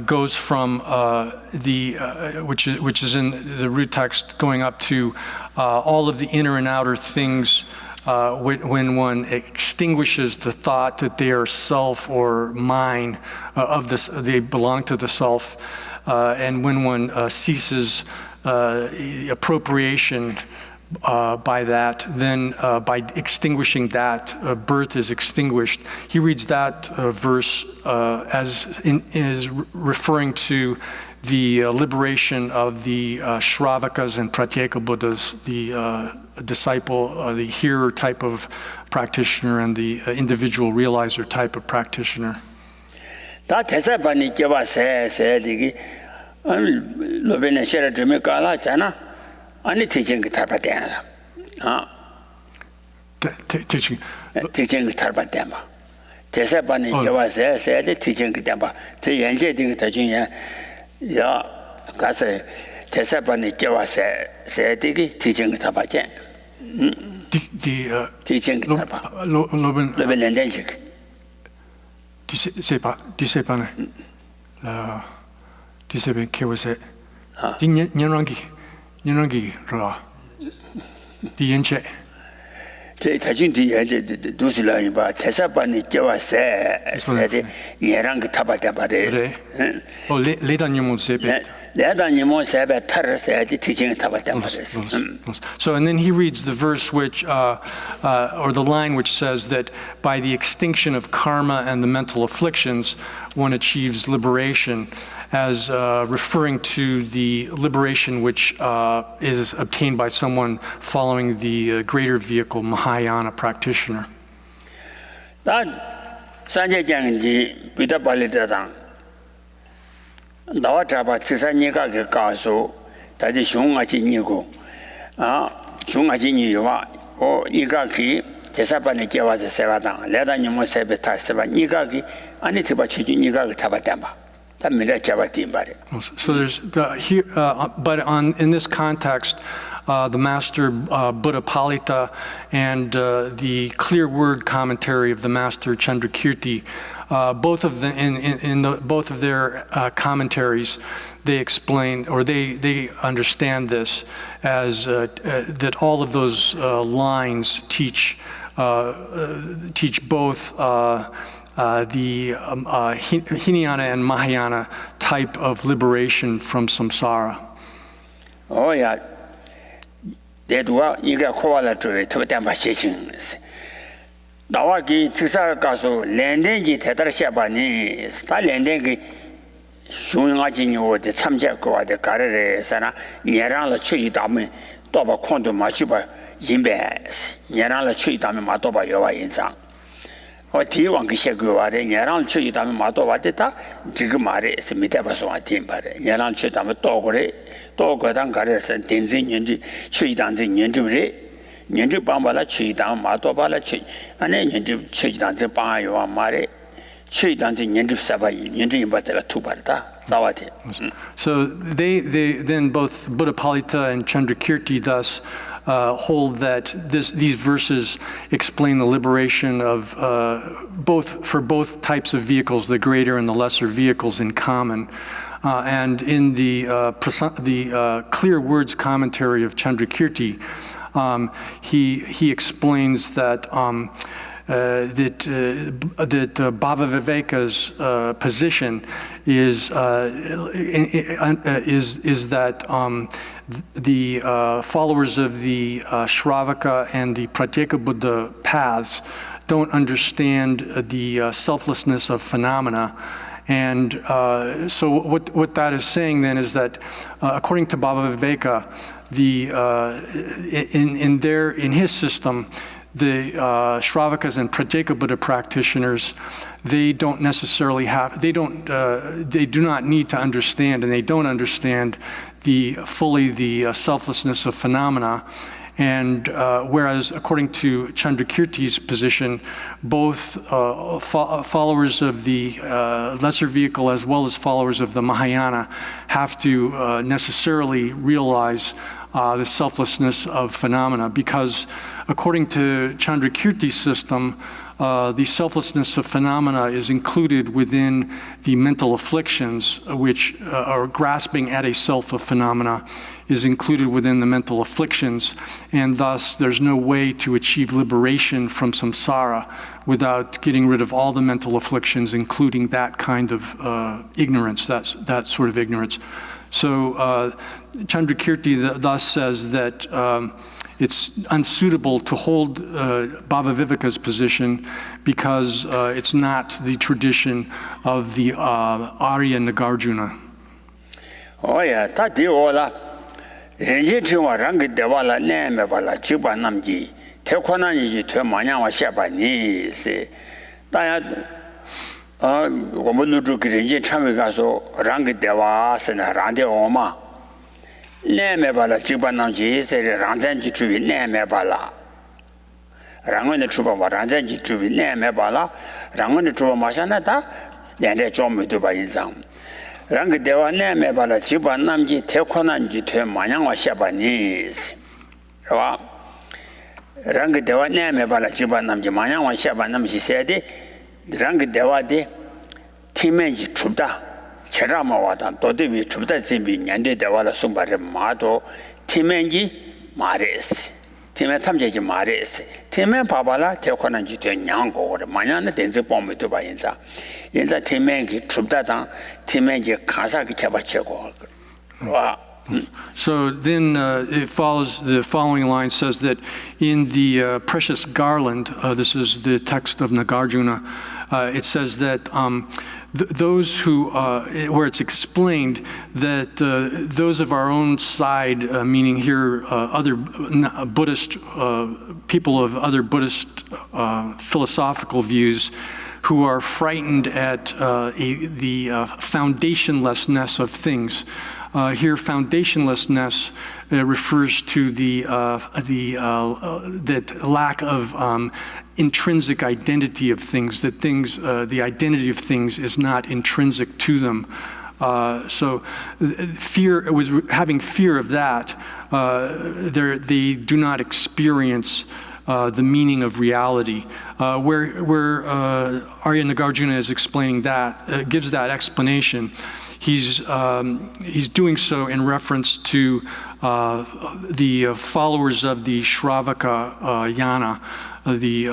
goes from which is in the root text going up to all of the inner and outer things when one extinguishes the thought that they are self or mine of this, they belong to the self, and when one ceases appropriation by that, then by extinguishing that, birth is extinguished. He reads that verse is referring to the liberation of the Shravakas and Pratyeka Buddhas, the disciple, the hearer type of practitioner and the individual realizer type of practitioner. 다 대사반이 껴봐서 로벤에 셔를 좀 깔았잖아. 아니 teaching 그 탈바대야. teaching 그 탈바대야. 대사반이 겨와서 세대 티칭 그때 봐. 더 연재 되게 더 중요해. 야 가서 대사반이 겨와서 세대기 티칭 다 봐지. 티칭 다 봐. Loben 레벨렌덴식. dice pane la dice ben que was it nyanrangi ra di yenche 제 다진디 연재 두슬라이 봐. 대사반이 겨와서 세대 얘랑 그 타바다 봐래. 그래 레단님은 세베 내다니모 세베 타르서 티칭 타바다 봐래. So, and then he reads the verse which, or the line which says that by the extinction of karma and the mental afflictions, one achieves liberation, as referring to the liberation which is obtained by someone following the greater vehicle, Mahayana practitioner. 다 산재장인지 비다발리다당 나와 잡아 지산이가 그 가수 다시 흉아진이고 흉아진이와 이가기 대사반에 깨와서 세바당 레다니 뭐 세베타 세바 이가기 아니 티바 치주 이가기 타바담바 다 미래 잡아디 말이야. So there's here, but in this context, the master Buddhapalita and the clear word commentary of the master Chandrakirti, both of them in both of their commentaries, they explain or they understand this as that all of those lines teach both the Hinayana and Mahayana type of liberation from samsara. Oh yeah. 대두가 이가 코발라 쪽에 토담바 시칭 나와기 직사를 가서 렌덴지 대다를 샤바니 다 렌덴기 흉아진요데 참자고 와데 가르레서나 예랑을 추이다면 또바 콘도 마치바 임베 예랑을 추이다면 마도바 여와 인상 뒤왕 그 셰고 와데 예랑을 추이다면 마도바데다 지금 말에 스미테 바소 아팀 바레 예랑을 추이다면 또 그래 또 거당 가르서 덴진년지 추이단지 년주래 년주 방발라 추이단 마도발라 추 아니 년주 추이단지 방요와 말에 추이단지 년주 사바 년주 임바들라 투바다 사와티. So they then both Buddhapalita and Chandrakirti thus hold that these verses explain the liberation of both types of vehicles, the greater and the lesser vehicles in common. And in the clear words commentary of Chandrakirti, he explains that that Bhavaviveka's position is that the followers of the Shravaka and the Pratyeka Buddha paths don't understand the selflessness of phenomena. And so what that is saying then is that according to Bhavaviveka, in his system, the Shravakas and Pratyeka Buddha practitioners, they do not need to understand, and they don't understand fully the selflessness of phenomena. And whereas, according to Chandrakirti's position, both followers of the lesser vehicle as well as followers of the Mahayana have to necessarily realize the selflessness of phenomena, because according to Chandrakirti's system, the selflessness of phenomena is included within the mental afflictions, which are grasping at a self of phenomena is included within the mental afflictions, and thus there's no way to achieve liberation from samsara without getting rid of all the mental afflictions, including that kind of ignorance, that sort of ignorance. So Chandrakirti thus says that it's unsuitable to hold Bhavaviveka's position because it's not the tradition of the Arya Nagarjuna. Oh yeah, that the ola. renjitwa rangi dewala neme bala chuba namji tekwana ji te manya wa shaba ni se daya我们录个人参与个说rangi dewa se na rande oma neme bala chuba namji se ranzan ji chu neme bala 랑원의 주바 와란자지 주비 내매 봐라 랑원의 주바 마샤나다 내내 좀 봐 인상 랑그 대화 내매 봐라 집안 남지 태코난지 돼 마냥와 샤바니스 와 랑그 대화 내매 봐라 집안 남지 마냥와 샤바남시 세디 랑그 대화디 팀엔지 춥다 체라마 와다 도대비 춥다 집이 년대 대화라 숨바르 마도 팀엔지 마레스 팀에 탐제지 마레스 팀에 봐봐라 태코난지 돼 냥고를 마냥은 된지 보면 봐 인자 인자 팀엔기 춥다당 팀엔지 가사기 잡아치고 와 So then it follows, the following line says that in the precious garland, this is the text of Nagarjuna, it says that those who, where it's explained that those of our own side, meaning here other Buddhist, people of other Buddhist philosophical views, who are frightened at the foundationlessness of things. Here, foundationlessness refers to that lack of intrinsic identity of things. That things, the identity of things, is not intrinsic to them. So, fear was having fear of that. They do not experience the meaning of reality. Where Arya Nagarjuna is explaining that, gives that explanation. He's doing so in reference to the followers of the Shravaka Yana, the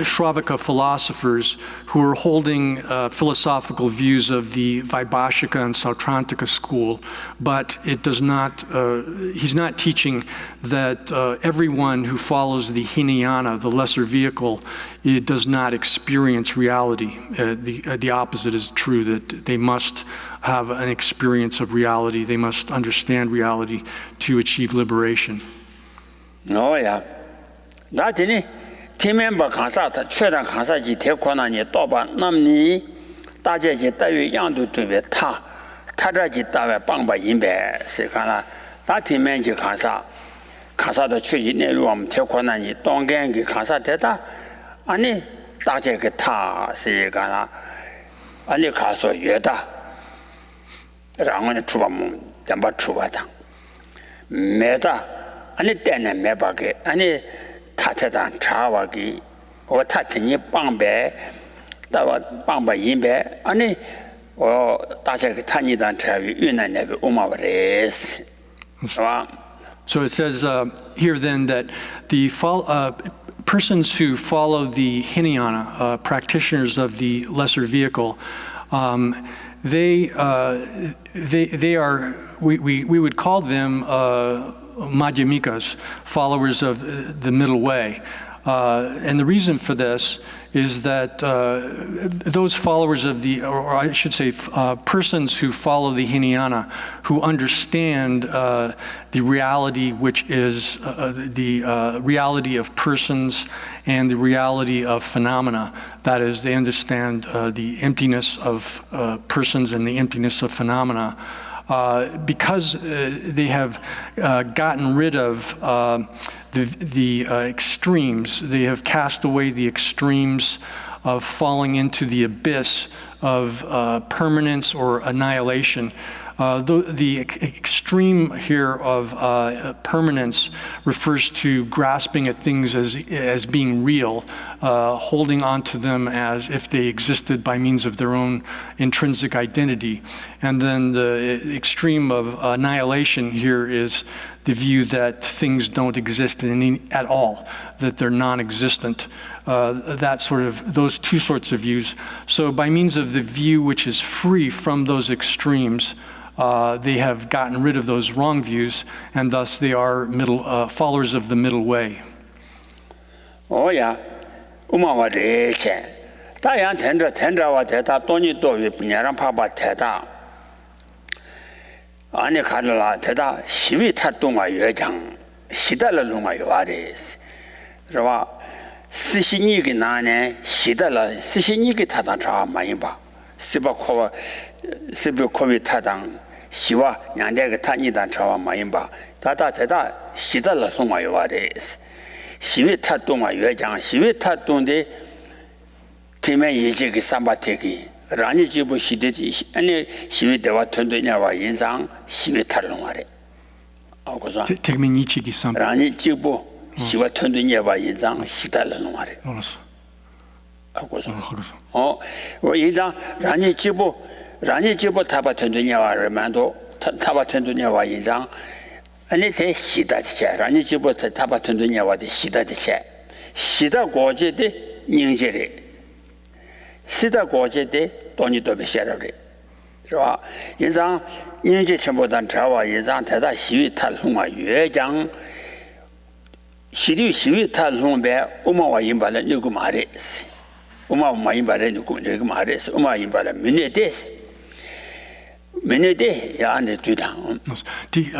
Shravaka philosophers who are holding philosophical views of the Vaibhashika and Sautrantika school, but it does not. He's not teaching that everyone who follows the Hinayana, the lesser vehicle, it does not experience reality. The opposite is true, that they must have an experience of reality. They must understand reality to achieve liberation. No, yeah. That is 팀멤버 강사다 최단 강사지 대권하니 또바 남니 다제지 따위 양도 되베 타자지 따위 방바 인베 세카나 다 팀멤지 강사다 최지 내로함 대권하니 동경기 강사 되다 아니 다제게 타 세가나 아니 가서 예다 랑원의 주바문 담바 주바당 매다 아니 때는 매바게 아니 타태단 차와기 오 타태니 빵배 다와 빵바 인배 아니 오 다시 타니단 차위 유난내비 오마버레스 So it says here then that the persons who follow the Hinayana, practitioners of the lesser vehicle, they are, we would call them Madhyamikas, followers of the middle way. And the reason for this is that those followers of or I should say persons who follow the Hinayana, who understand the reality which is the reality of persons and the reality of phenomena. That is, they understand the emptiness of persons and the emptiness of phenomena. Because they have gotten rid of the extremes, they have cast away the extremes of falling into the abyss of permanence or annihilation. The extreme here of permanence refers to grasping at things as being real, holding on to them as if they existed by means of their own intrinsic identity. And then the extreme of annihilation here is the view that things don't exist at all, that they're non-existent. Those two sorts of views. So by means of the view which is free from those extremes, they have gotten rid of those wrong views, and thus they are followers of the middle way. Oh yeah, umawa reche. Ta yang tenra wa teta toni do wi punyaran papa teta. Ani khala teta siwi ta donga yejang, sidala lunga yuares. Rawa sishini gi nane sidala sishini gi ta dan cha ma yin ba. Siba ko ta당 시와 양대가 타니단 차와 마인바 다다 대다 시달라 송마요 와레스 시위 타동아 외장 시위 타동데 팀의 예제기 삼바테기 라니 지부 시대지 아니 시위 대와 튼드냐와 인상 시위 타롱아래 아고서 택미니치기 삼 라니 지부 시와 튼드냐와 인상 시달라롱아래 알았어 아고서 인상 라니 지부 타바 튼드냐와르만도 타바 튼드냐와 인상 아니 대 시다체 라니 지부 타바 튼드냐와데 시다체 시다 고제데 닝제레 시다 고제데 돈이 더 비싸라래. 그러와 인상 인제 전보단 자와 인상 대다 시위 탈홍아 외장 시위 탈홍배 우마와 임발은 누구 말했어. 우마와 임발은 누구 말했어. 우마 임발은 민네데스. 민네데 야 안에 뒤다. 디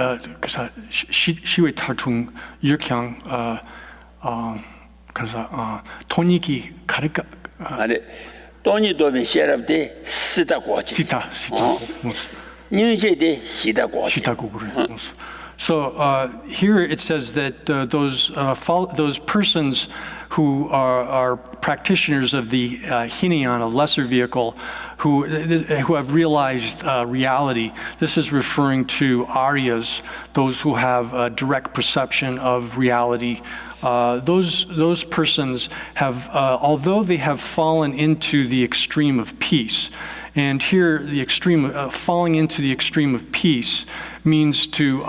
그래서 시위 탈퉁 역향 그래서 토니기 가르까 아니 돈이 더 비싸랍데 시다 고제. 시타 인제데 시다 고제. So here it says that those persons who are practitioners of the Hinian, a lesser vehicle, who have realized reality. This is referring to Aryas, those who have direct perception of reality. Those persons have, although they have fallen into the extreme of peace, and here the extreme, falling into the extreme of peace means to,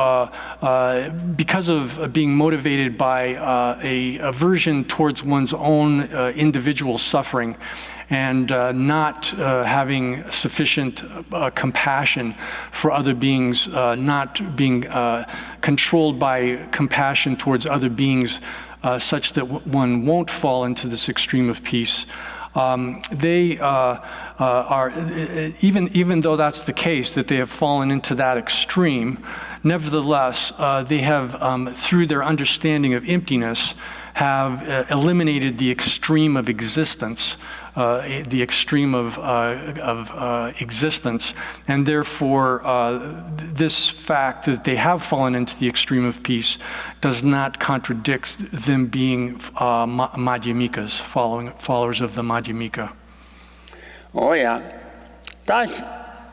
because of being motivated by a aversion towards one's own individual suffering and not having sufficient compassion for other beings, not being controlled by compassion towards other beings such that one won't fall into this extreme of peace. They are, even though that's the case, that they have fallen into that extreme, nevertheless, they have, through their understanding of emptiness, have eliminated the extreme of existence, the extreme of existence, and therefore this fact that they have fallen into the extreme of peace does not contradict them being Madhyamikas, followers of the Madhyamika. Oh yeah, that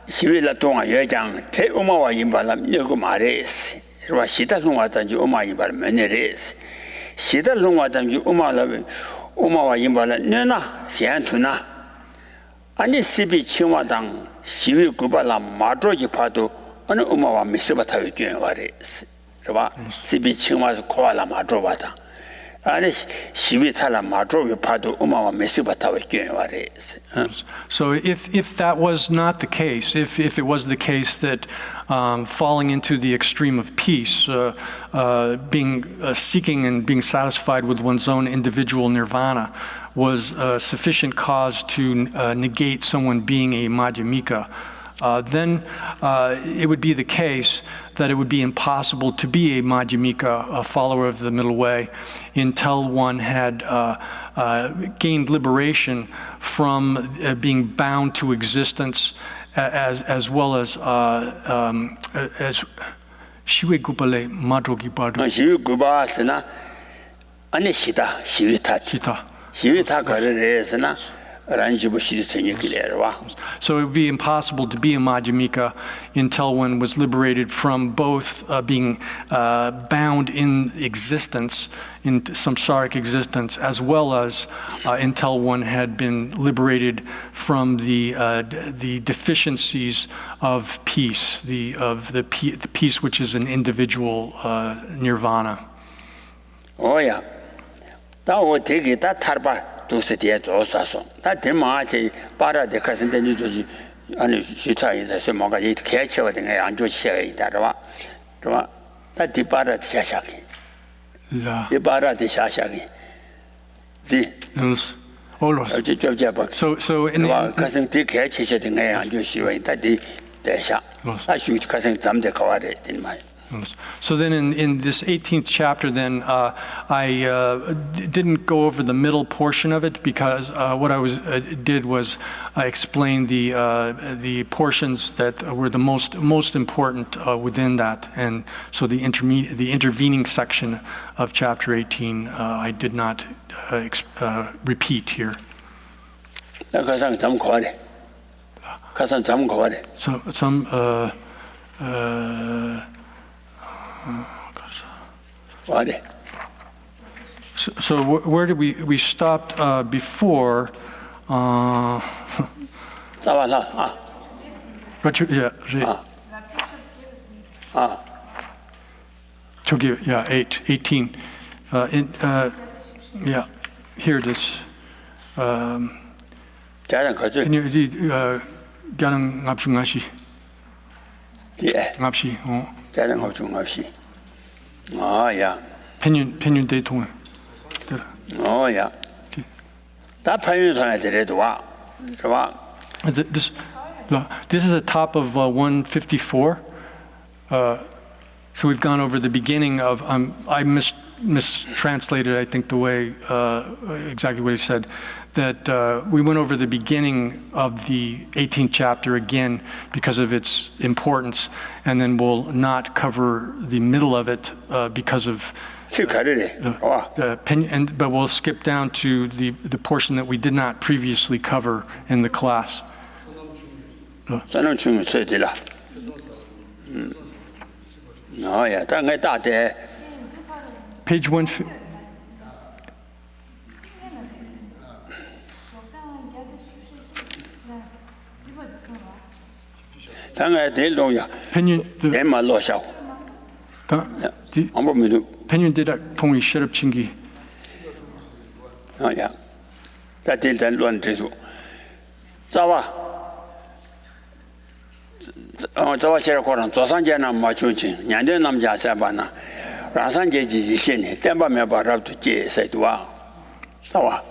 시위라 동안 여장 대우마와 임발람 여고 말했어. 그와 시달롱와단지 우마 임발 면내랬어. 시달롱와단지 우마와 임발람 내나 시안투나 아니 시비 칭와당 시위 구발라 마드로지 파도 어느 우마와 미스바타요卷와랬어. 그와 시비 칭와서 코알라 마드로바다. 아니 시위 탈라 마드로비 파도 우마와 미스바타요卷와랬어. So if that was not the case, if it was the case that falling into the extreme of peace, being seeking and being satisfied with one's own individual nirvana was sufficient cause to negate someone being a Madhyamika, then it would be the case that it would be impossible to be a Madhyamika, a follower of the middle way, until one had gained liberation from being bound to existence, as well as Shiwe Gupale Madrogi Bardo. Shiwe Gupasana, Ani Shita, Shivita Karesana, Ranjibu Shitanikilerwa. So it would be impossible to be a Madhyamika until one was liberated from both being bound in existence, in samsaric existence, as well as until one had been liberated from the deficiencies of peace, the peace which is an individual nirvana. Oh yeah, that would take it that tarba to sit yet also. That demache para de Casendu and Shita is a Semoga catch over the Anjo Shay that the para de Shashaki. The para de Shashaki. So in the cousin take catch it in Anjo Shay that the Sha. I should cousin some the cover in my. So then in this 18th chapter, then I didn't go over the middle portion of it because what I did was I explained the portions that were the most important within that, and so the intervening section of chapter 18 I did not repeat here. So some. So where did we stopped before? Yeah, 18. Yeah, here it is. Can you 가능 압중하시? 예. 압시. 가능 압중하시. 야. 펜윤 대통령. 야. 다 펜윤 통해들에도 와. 와. This is the top of 154. So we've gone over the beginning of. I mistranslated, I think, the way exactly what he said. That we went over the beginning of the 18th chapter again because of its importance, and then we'll not cover the middle of it because of but we'll skip down to the portion that we did not previously cover in the class. Page 1. 펜윤 통이 시럽친기. 야. 다들乱制度. 자와. 자와 시럽고는 조선제나 맞추지. 년대 남자 사바나. 라산제지 신이 땜바며 바랍도 제세도와. 자와.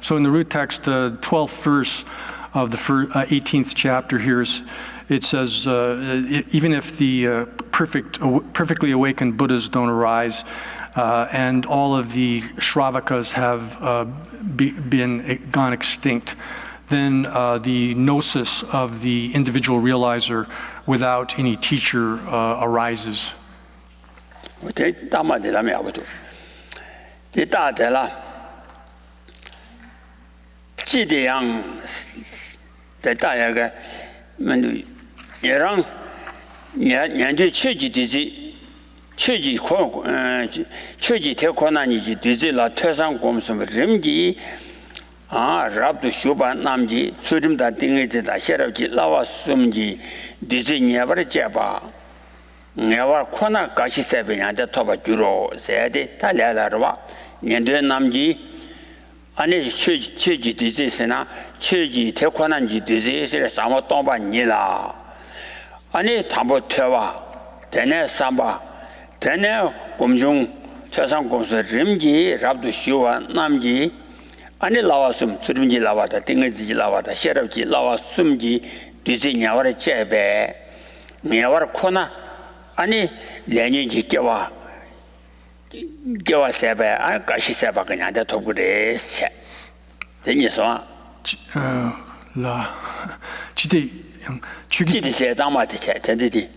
So in the root text, the 12th verse of the 18th chapter here it says, even if the perfectly awakened Buddhas don't arise, and all of the Shravakas have gone extinct, then the gnosis of the individual realizer without any teacher arises. 얘랑 년대 최지되지 최지 최지 대권한이지 되지라 퇴상 공습 림기 랍도 쇼바 남지 수림다 띵에다 셔럽지 라와 숨지 되지 녀버 제바 녀와 코나 가시 세베냐데 토바 주로 세데 달려라와 년대 남지 아니 최지 되지스나 최지 대권한지 되지스를 사모 동반이라 아니 담보 퇴와 대내 삼바 대내 공중 최상 공수 림지 랍도 시와 남지 아니 라와숨 수림지 라와다 띵의지 라와다 셔럽지 라와숨지 뒤지 냐와르 제베 냐와르 코나 아니 레니지 깨와 세베 아 가시 세바 그냥 다 도구레 세 되니서 라 지대 주기 세다마데 제대디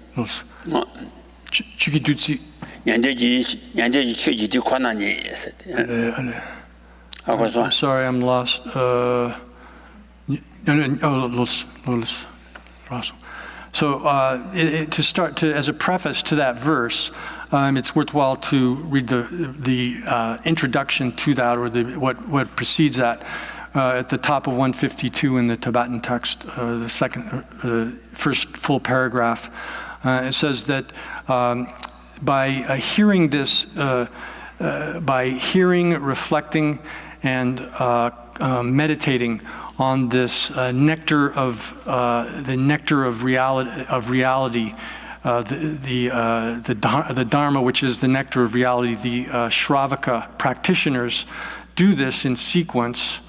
주기 두지 년대지 최지디 권한이 I'm sorry, I'm lost. So to start as a preface to that verse, it's worthwhile to read the introduction to that, or what precedes that. At the top of 152 in the Tibetan text, the first full paragraph, it says that by hearing this, by hearing, reflecting, and meditating on this nectar of reality, the Dharma, which is the nectar of reality, the Shravaka practitioners do this in sequence.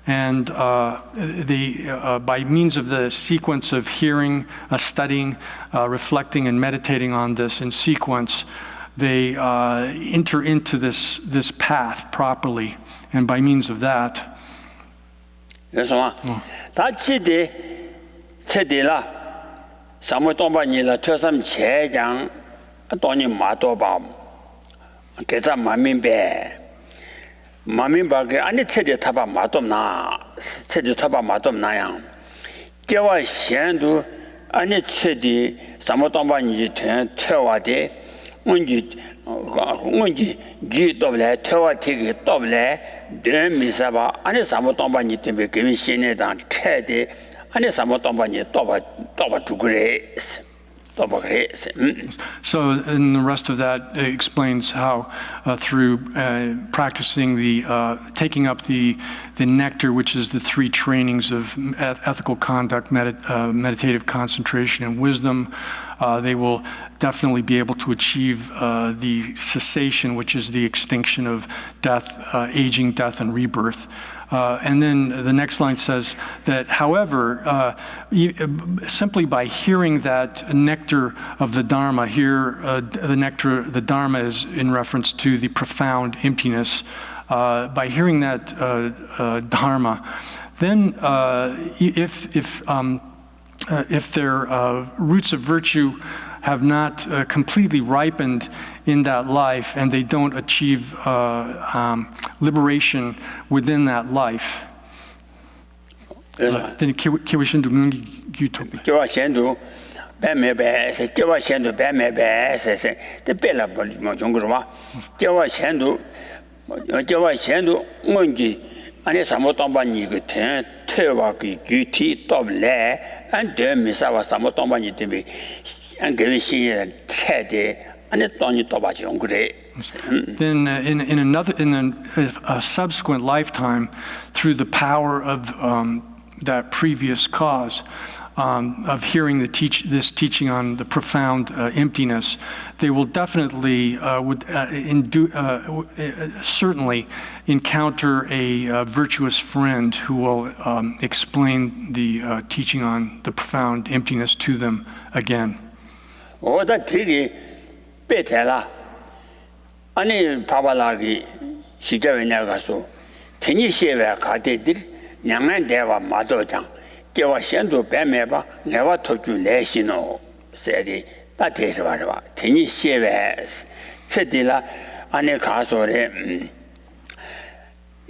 And by means of the sequence of hearing, studying, reflecting, and meditating on this in sequence, they enter into this path properly. And by means of that, 그래서 다치디 체디라 사무동반이라 퇴삼 제장 돈이 마도바 계자 마민바게 아니 체디 타바 마돔나 체디 타바 마돔나양 제와 현도 아니 체디 사무동반이 퇴와데 뭔지 기도래 퇴와티기 또래 데미사바 아니 사무동반이 때문에 그 신에단 태데 아니 사무동반이 또바 두그레 So, and the rest of that explains how, through practicing taking up the nectar, which is the three trainings of ethical conduct, meditative concentration, and wisdom, they will definitely be able to achieve the cessation, which is the extinction of death, aging, death, and rebirth. And then the next line says that, however, simply by hearing that nectar of the Dharma, here the nectar, the Dharma is in reference to the profound emptiness. By hearing that Dharma, then if their roots of virtue have not completely ripened in that life, and they don't achieve liberation within that life, then kiwishindu mungi gyuto. kiwishindu beme se de bela mo jongurwa kiwishindu mungi ani samotombanyi gute tewa ki gyuti toble and de misawa samotombanyi tebe and gewishi tede. Then in a subsequent lifetime, through the power of that previous cause of hearing this teaching on the profound emptiness, they will definitely certainly encounter a virtuous friend who will explain the teaching on the profound emptiness to them again. 베텔라 아니 바발라기 시절에 나가서 테니시에 가대들 양만 대와 마도장 개와 현도 배매바 내가 토주 내시노 세디 다대서 봐라 테니시에 체딜라 안에 가서래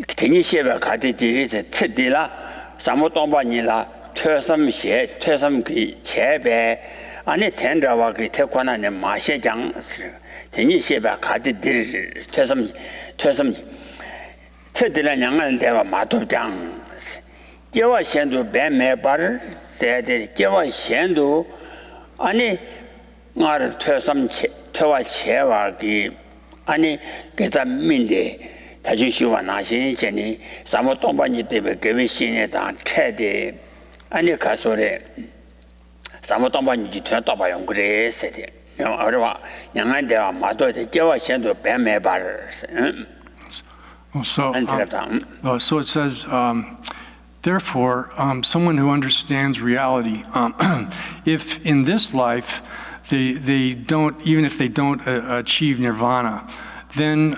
테니시에 가대들이서 체딜라 사모동반이라 퇴섬시에 퇴섬기 제배 아니 텐다와 그 태권하는 마셰장 대니시바 가디들 퇴섬 체들한 양은 대와 마도장 개와 현도 배매바를 세대 개와 현도 아니 나를 퇴와 체와기 아니 그자 민데 다주시와 나신 전에 사모동반이 때문에 개위신에다 태대 아니 가소래 사모동반이 되었다봐요. 그래서 어려워. 양한대와 마도에 깨와 현도 배매발. So it says, therefore, someone who understands reality, if in this life they don't, even if they don't achieve nirvana, then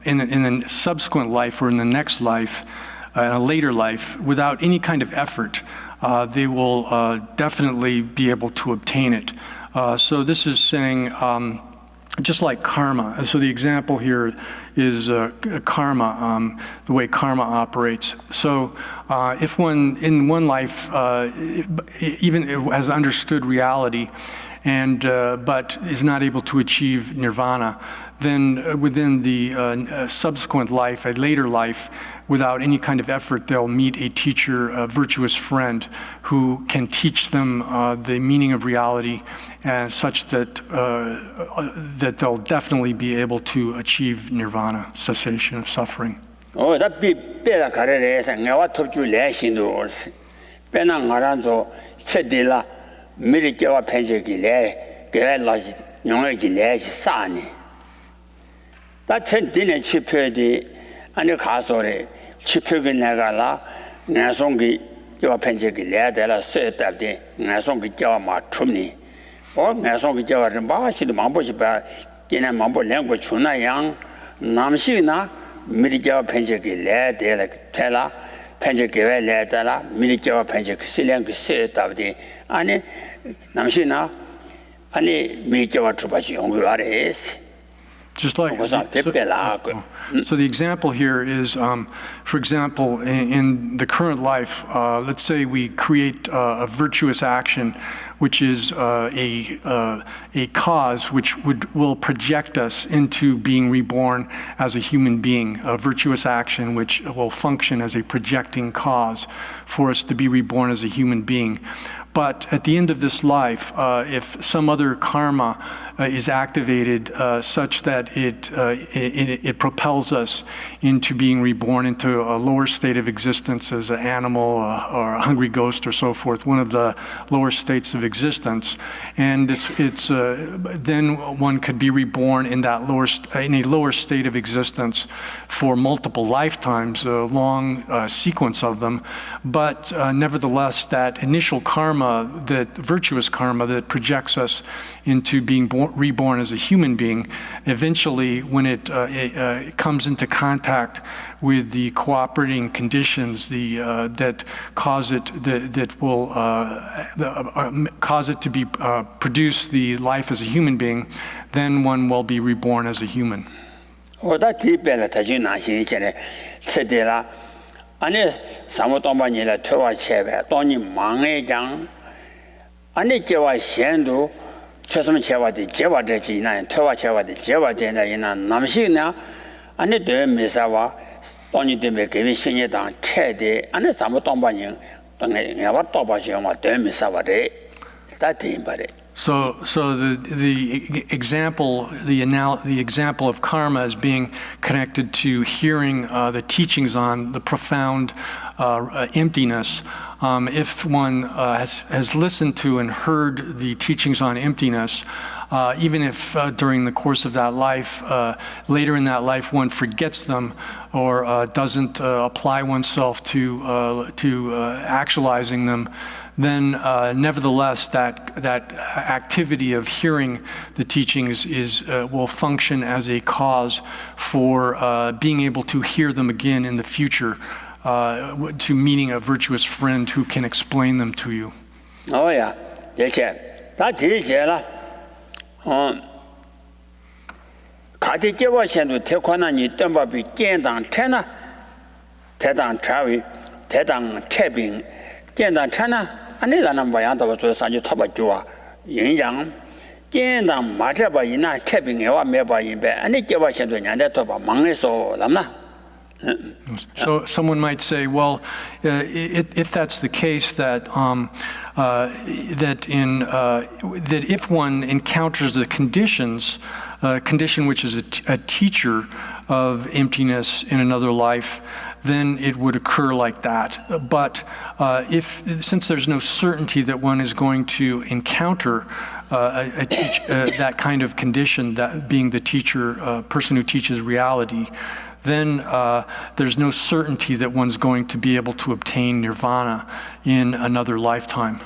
in a subsequent life or in the next life, in a later life, without any kind of effort, they will definitely be able to obtain it. So this is saying, just like karma. So the example here is karma, the way karma operates. So if one, in one life, even has understood reality, and but is not able to achieve nirvana, then within the subsequent life, a later life, without any kind of effort, they'll meet a teacher, a virtuous friend, who can teach them the meaning of reality, such that that they'll definitely be able to achieve nirvana, cessation of suffering. that be better careers and never told you less indoors. Penang Aranzo said de la Military Penjagile, Gerard Yongagi Sani. That sent dinner cheaper and the castle, 치표기 내가라 내송기 저 편지기 내야되라 쓰였다데 내송기 저 맞춤니 내송기 저를 마시도 만보지 봐 얘네 만보 랭고 주나양 남시나 미리 저 편지기 내야되라 테라 편지기 왜 내야되라 미리 저 편지기 실랭기 쓰였다데 아니 남시나 아니 미리 저 주바지 연구하래스 Just like so the example here is, for example, in the current life, let's say we create a virtuous action, which is a cause which will project us into being reborn as a human being, a virtuous action which will function as a projecting cause for us to be reborn as a human being. But at the end of this life, if some other karma is activated such that it propels us into being reborn into a lower state of existence as an animal or a hungry ghost or so forth, one of the lower states of existence, and then one could be reborn in that in a lower state of existence for multiple lifetimes, a long sequence of them. But nevertheless, that initial karma, that virtuous karma that projects us into being reborn as a human being, eventually when it comes into contact with the cooperating conditions that cause it that will cause it to be produce the life as a human being, then one will be reborn as a human. 아니 사무동반이라 퇴화 체배 돈이 망해장 아니 제와 현도 최소한 제와디 제와되지나 퇴화 제와디 제와되나 남시나 아니 되면서와 돈이 되면 개비 신예당 체대 아니 사무동반이 돈에 내가 또바지마 되면서와래 다대인바래. So the example of karma as being connected to hearing the teachings on the profound emptiness. If one has listened to and heard the teachings on emptiness, even if during the course of that life, later in that life, one forgets them or doesn't apply oneself to actualizing them, then nevertheless that activity of hearing the teachings will function as a cause for being able to hear them again in the future, to meeting a virtuous friend who can explain them to you. Oh yeah, that is 가디 제와선도 태권하니 덤바비 젠당 테나 대당 차위 대당 태빙 젠당 테나 아니 나는 바양도 저 산지 타바 좋아 인양 젠당 마저바이나 태빙에와 매바인베 아니 제와선도 냐데 토바 망해서 남나. So someone might say, well, if that's the case, that if one encounters the condition which is a teacher of emptiness in another life, then it would occur like that. But since there's no certainty that one is going to encounter that kind of condition, that being the teacher, person who teaches reality, then there's no certainty that one's going to be able to obtain nirvana in another lifetime.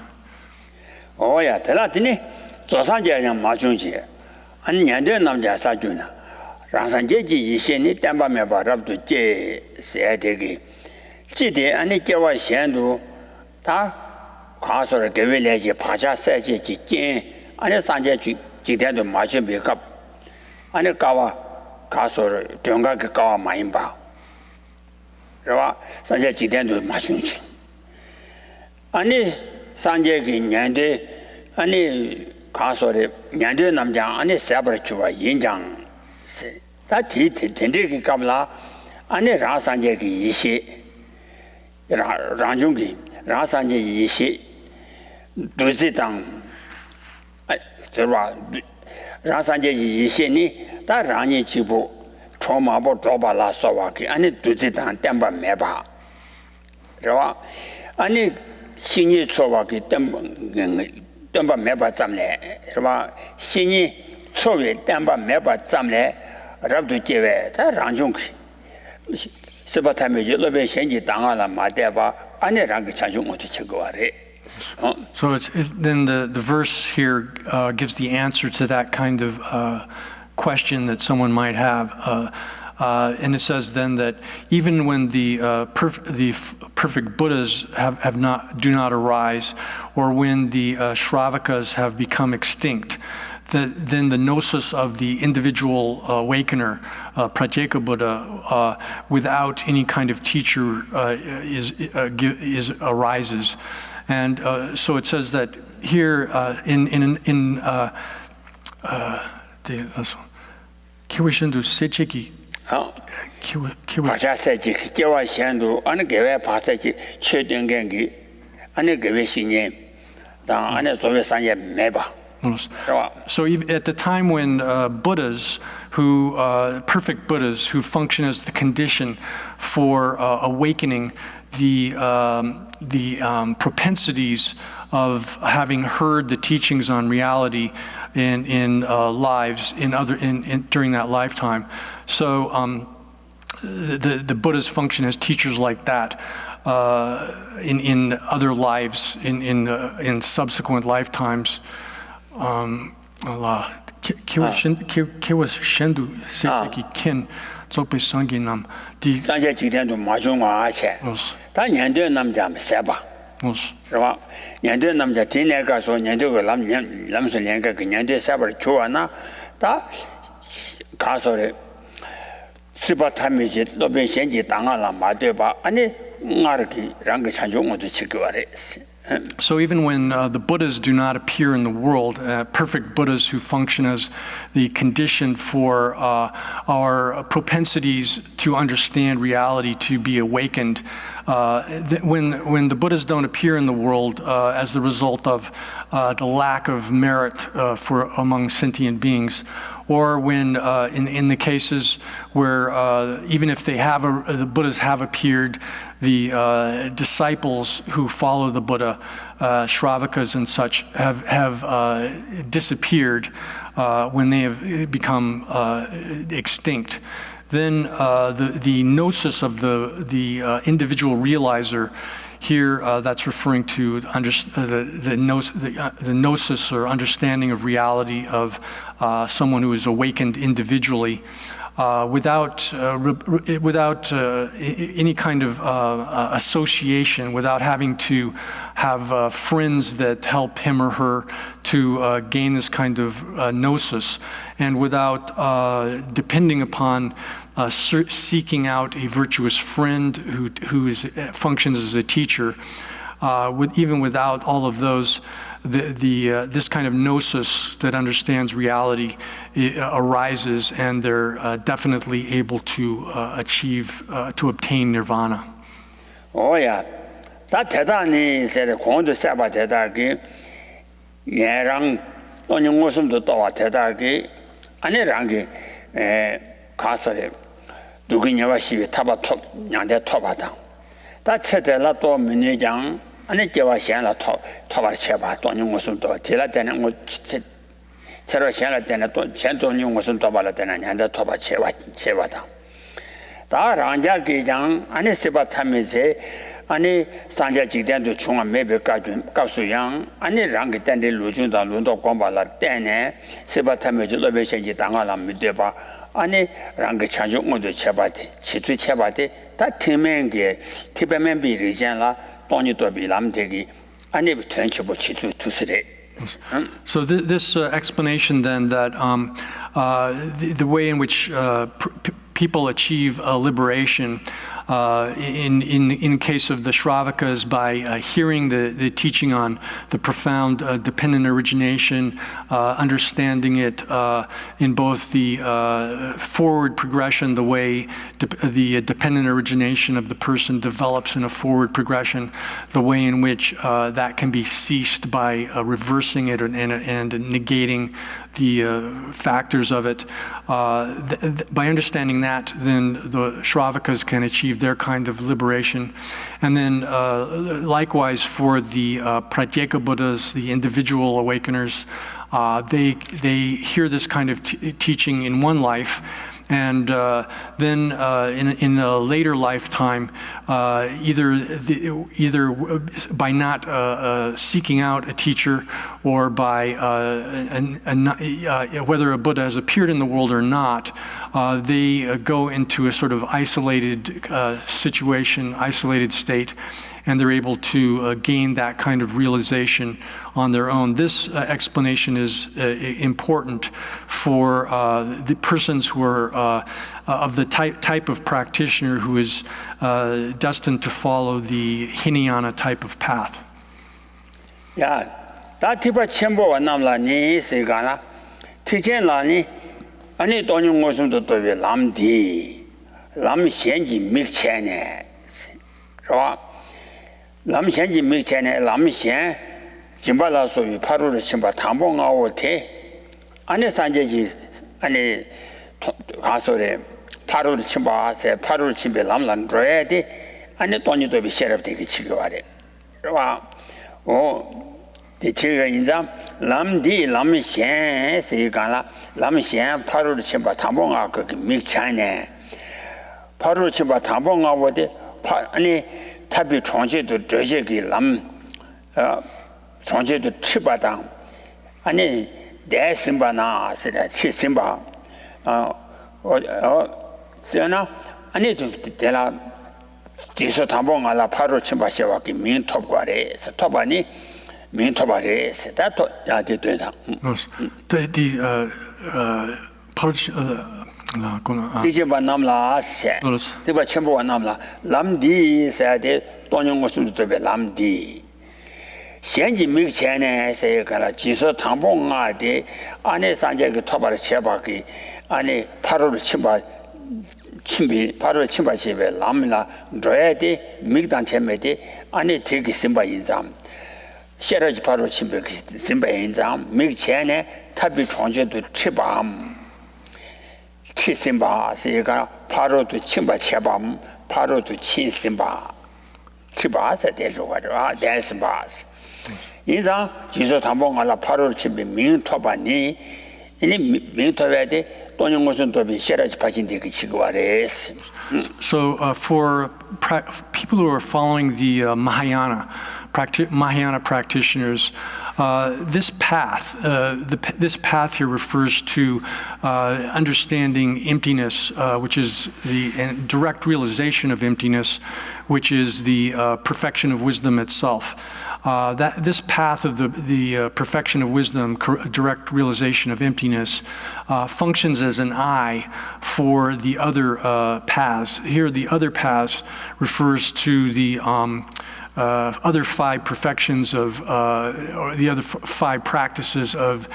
Oh yeah, tellatini 조상제 양 마중지 아니 년대 남자 사주나 라산제지 이신이 땜밤에 바랍도 제 세대기 지대 아니 제와 현도 다 과서를 개vel해지 파자 세지지 진 아니 산제 지대도 마신 비갑 아니 가와 가서를 정각에 가와 많이 봐. 그러와 산제 지대도 마신지 아니 산제기 년대 아니 가서를 년대 남자 아니 세버주와 인장 다 텐데기 갑라 아니 라산제기 이시 라중기 라산제 이시 도시당 저와 라산제 이시니 다 라니 지부 초마보 도발라 소와기 아니 도시당 땜바 매바 저와 아니 신이 초와기 땜바 매바 잠래 저와 신이 초위 땜바 매바 잠래 rabdu jewe ta rangjung Sibatame Lobe Shenji Dangala Madeva, Anirang Chanju Motichiguare. So then the verse here gives the answer to that kind of question that someone might have. And it says then that even when the perfect Buddhas do not arise, or when the Shravakas have become extinct, then the gnosis of the individual awakener, Pratyeka Buddha, without any kind of teacher, arises. And so it says that here in the Kiwishindu Sechiki. Pasaji, Jawa Shandu, Anagawa Pasaji, Chedungangi, Anagawa Shinye, Anatosanya Meba. So at the time when Buddhas, perfect Buddhas, who function as the condition for awakening, the propensities of having heard the teachings on reality in lives during that lifetime. So the Buddhas function as teachers like that in other lives, in subsequent lifetimes. Kiwa Shendu Secheki Kin Zope Sangi Nam. Tanja Jidan to Majunga Ache. Tanyan Namjam Seba. Yandu Namja Tinega, so Yandu Lamsulenga, Yandu Saber Chuana, da Casore Sibatamiji, Lobe Shenji Dangala Madeba, Ani Narki, Rangachanjung to Chiguares. So even when the Buddhas do not appear in the world, perfect Buddhas who function as the condition for our propensities to understand reality, to be awakened, when the Buddhas don't appear in the world as the result of the lack of merit among sentient beings, or when in the cases where even if the Buddhas have appeared, the disciples who follow the Buddha, Shravakas and such, have disappeared when they have become extinct. Then the gnosis of the individual realizer here, that's referring to the gnosis or understanding of reality of someone who is awakened individually, without any kind of association, without having to have friends that help him or her to gain this kind of gnosis, and without depending upon seeking out a virtuous friend who functions as a teacher. Even without all of those, this kind of gnosis that understands reality arises, and they're definitely able to obtain nirvana. Oh yeah, that Tedani said, Kondo Saba Tedaki, Yarang, Onimosum to Toa Tedaki, Anirangi, Kasare, Duginyawashi, Tabatop, Yanda Tobata. That said a lot of Minijang. And it gave us a top Cheba, Tony Musum to Tilaten and Sarah Shalaten, Chanton Musum to Balatan and the Toba Chevata. There Anja Gijang, and Sibatamize, Ani Sanja Jidan to Chunga, maybe Kasuyang, Ani Rangitan, Lujunda, Lundo Gombala, Dene, Sibatamij, Lobation Jitangala, Mideba, Ani Rangichanju to Chebati, Chitu Chebati, that Timenge, Tibamembi region. So this explanation then that the way in which people achieve liberation in case of the Shravakas by hearing the teaching on the profound dependent origination, understanding it in both the forward progression, the way the dependent origination of the person develops in a forward progression, the way in which that can be ceased by reversing it and negating the factors of it. By understanding that, then the Shravakas can achieve their kind of liberation. And then likewise for the Pratyeka Buddhas, the individual awakeners, they hear this kind of teaching in one life, And then in a later lifetime, either by not seeking out a teacher or by whether a Buddha has appeared in the world or not, they go into a sort of isolated situation, isolated state, and they're able to gain that kind of realization on their own. This explanation is important for the persons who are of the type of practitioner who is destined to follow the Hinayana type of path. 야, 다티바 첨보와 남라니 세가나 티젠라니 아니 돈용 모습도 또왜 람디 람현지 믹체네 저 람현지 믹체네 람현 김발라소위 파루를 침바 담봉아오테 안에 산제지 아니 가소래 파루를 침바세 파루를 침베 람란 줘야돼 안에 돈이도 비셔럽되게 치고와래 와 대체가 인자 람디 람현 세가나 람현 파루를 침바 담봉아 그 믹체네 파루를 침바 담봉아오데 아니 탑이 총제도 저제기 총제도 치바당 아니 대심바나 쓰라 치심바 저나 아니 되라 디서 담봉알라 파로 침바셔와기 민톱과래서 토바니 민톱아래서 다토 야디되다 디제바 남라세 디바 첨보와 남라 람디 세데 돈용고스도 배 람디 현지 믹체네 세가라 지서 당봉아데 안에 산제그 토바를 쳐바기 안에 파로를 침바 침비 파로를 침바 집에 람라 줘야데 믹단 쳔메데 안에 되게 심바 인삼 셔러지 파로 침베 심바 인삼 믹체네 탑이 총제도 치밤 치심바 세가 파로도 침바 쳐밤 파로도 치심바 치바서 대로가라 대심바스 인상 지서 담봉알라 파로를 침비 민토바니 이니 민토베데 돈용고선 도비 셔라지 파진데 그 치고와레스. So for people who are following the Mahayana practitioners, this path, this path here refers to understanding emptiness, which is the direct realization of emptiness, which is the perfection of wisdom itself. This path of the perfection of wisdom, direct realization of emptiness, functions as an eye for the other paths. Here, the other paths refers to the other five perfections of, or the other five practices of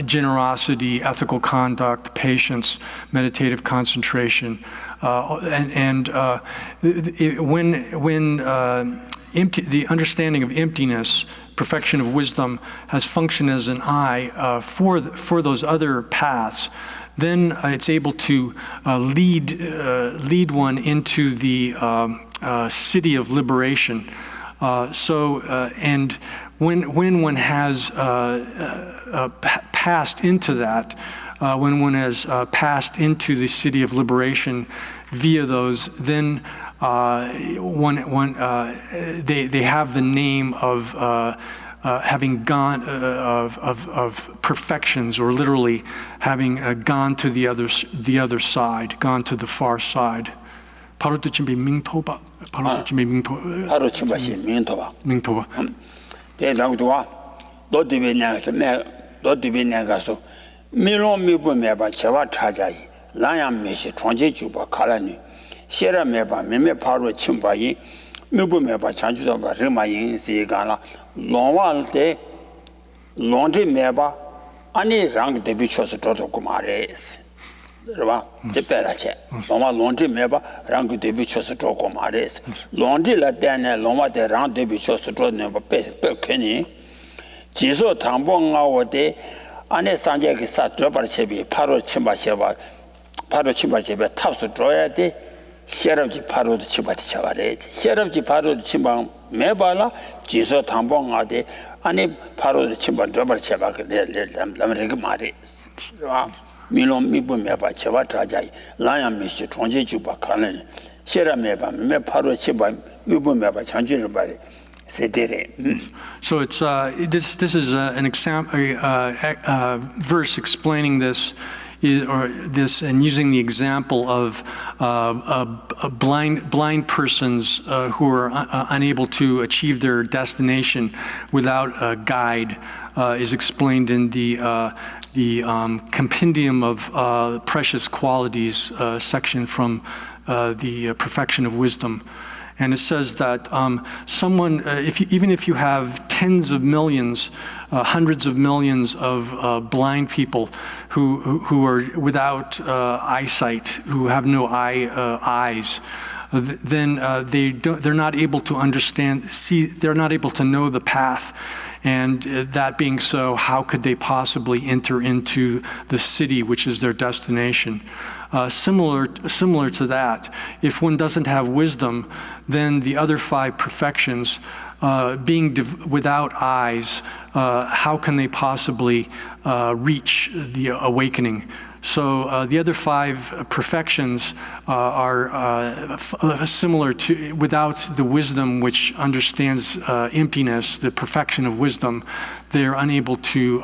generosity, ethical conduct, patience, meditative concentration, the understanding of emptiness, perfection of wisdom, has functioned as an eye for those other paths. Then it's able to lead one into the city of liberation. And when one has passed into that, when one has passed into the city of liberation via those, then they have the name of having gone of perfections, or literally having gone to the other side, gone to the far side. 바로 뜻이 민토바. 바로 뜻이 민토바. 바로 침바시 민토바. 민토바. 대장도와 너디베냐 가서 미로미부메바 제와 찾아이 라야메시 총제주바 칼라니 셰라메바 메메 바로 침바이 미부메바 자주도바 르마인시가라 롱와lte 롱디메바 아니 랑 데비초스 도도고 말레스 그러봐 데페라체 롱와 롱디메바 랑 데비초스 도고 말레스 롱디라데네 롱와데 랑 데비초스 도네바 페케니 지소 당봉아오데 안에 산제기 사트바르체비 바로 침바셰바 바로 침바셰베 탑스 줘야 돼 셰럽지 바로도 침바티 쳐바래지 셰럽지 바로도 침방 매발라 지소 당봉아데 아니 바로도 침바 줘바르체바 레레 말이 밀론 미부메바 제와타자이 라야미시 총제주바 칸네 셰라메바 메 파로 치바 미부메바 장주를 바리 세데레. So it's this is an example verse explaining this. Or this, and using the example of blind persons who are unable to achieve their destination without a guide, is explained in the compendium of precious qualities section from the Perfection of Wisdom. And it says that someone, even if you have tens of millions, hundreds of millions of blind people who are without eyesight, who have no eyes, then they're not able to understand, they're not able to know the path. And that being so, how could they possibly enter into the city, which is their destination? Similar to that, if one doesn't have wisdom, then the other 5 perfections, being without eyes, how can they possibly reach the awakening? So the other 5 perfections are similar to, without the wisdom which understands emptiness, the perfection of wisdom, they're unable to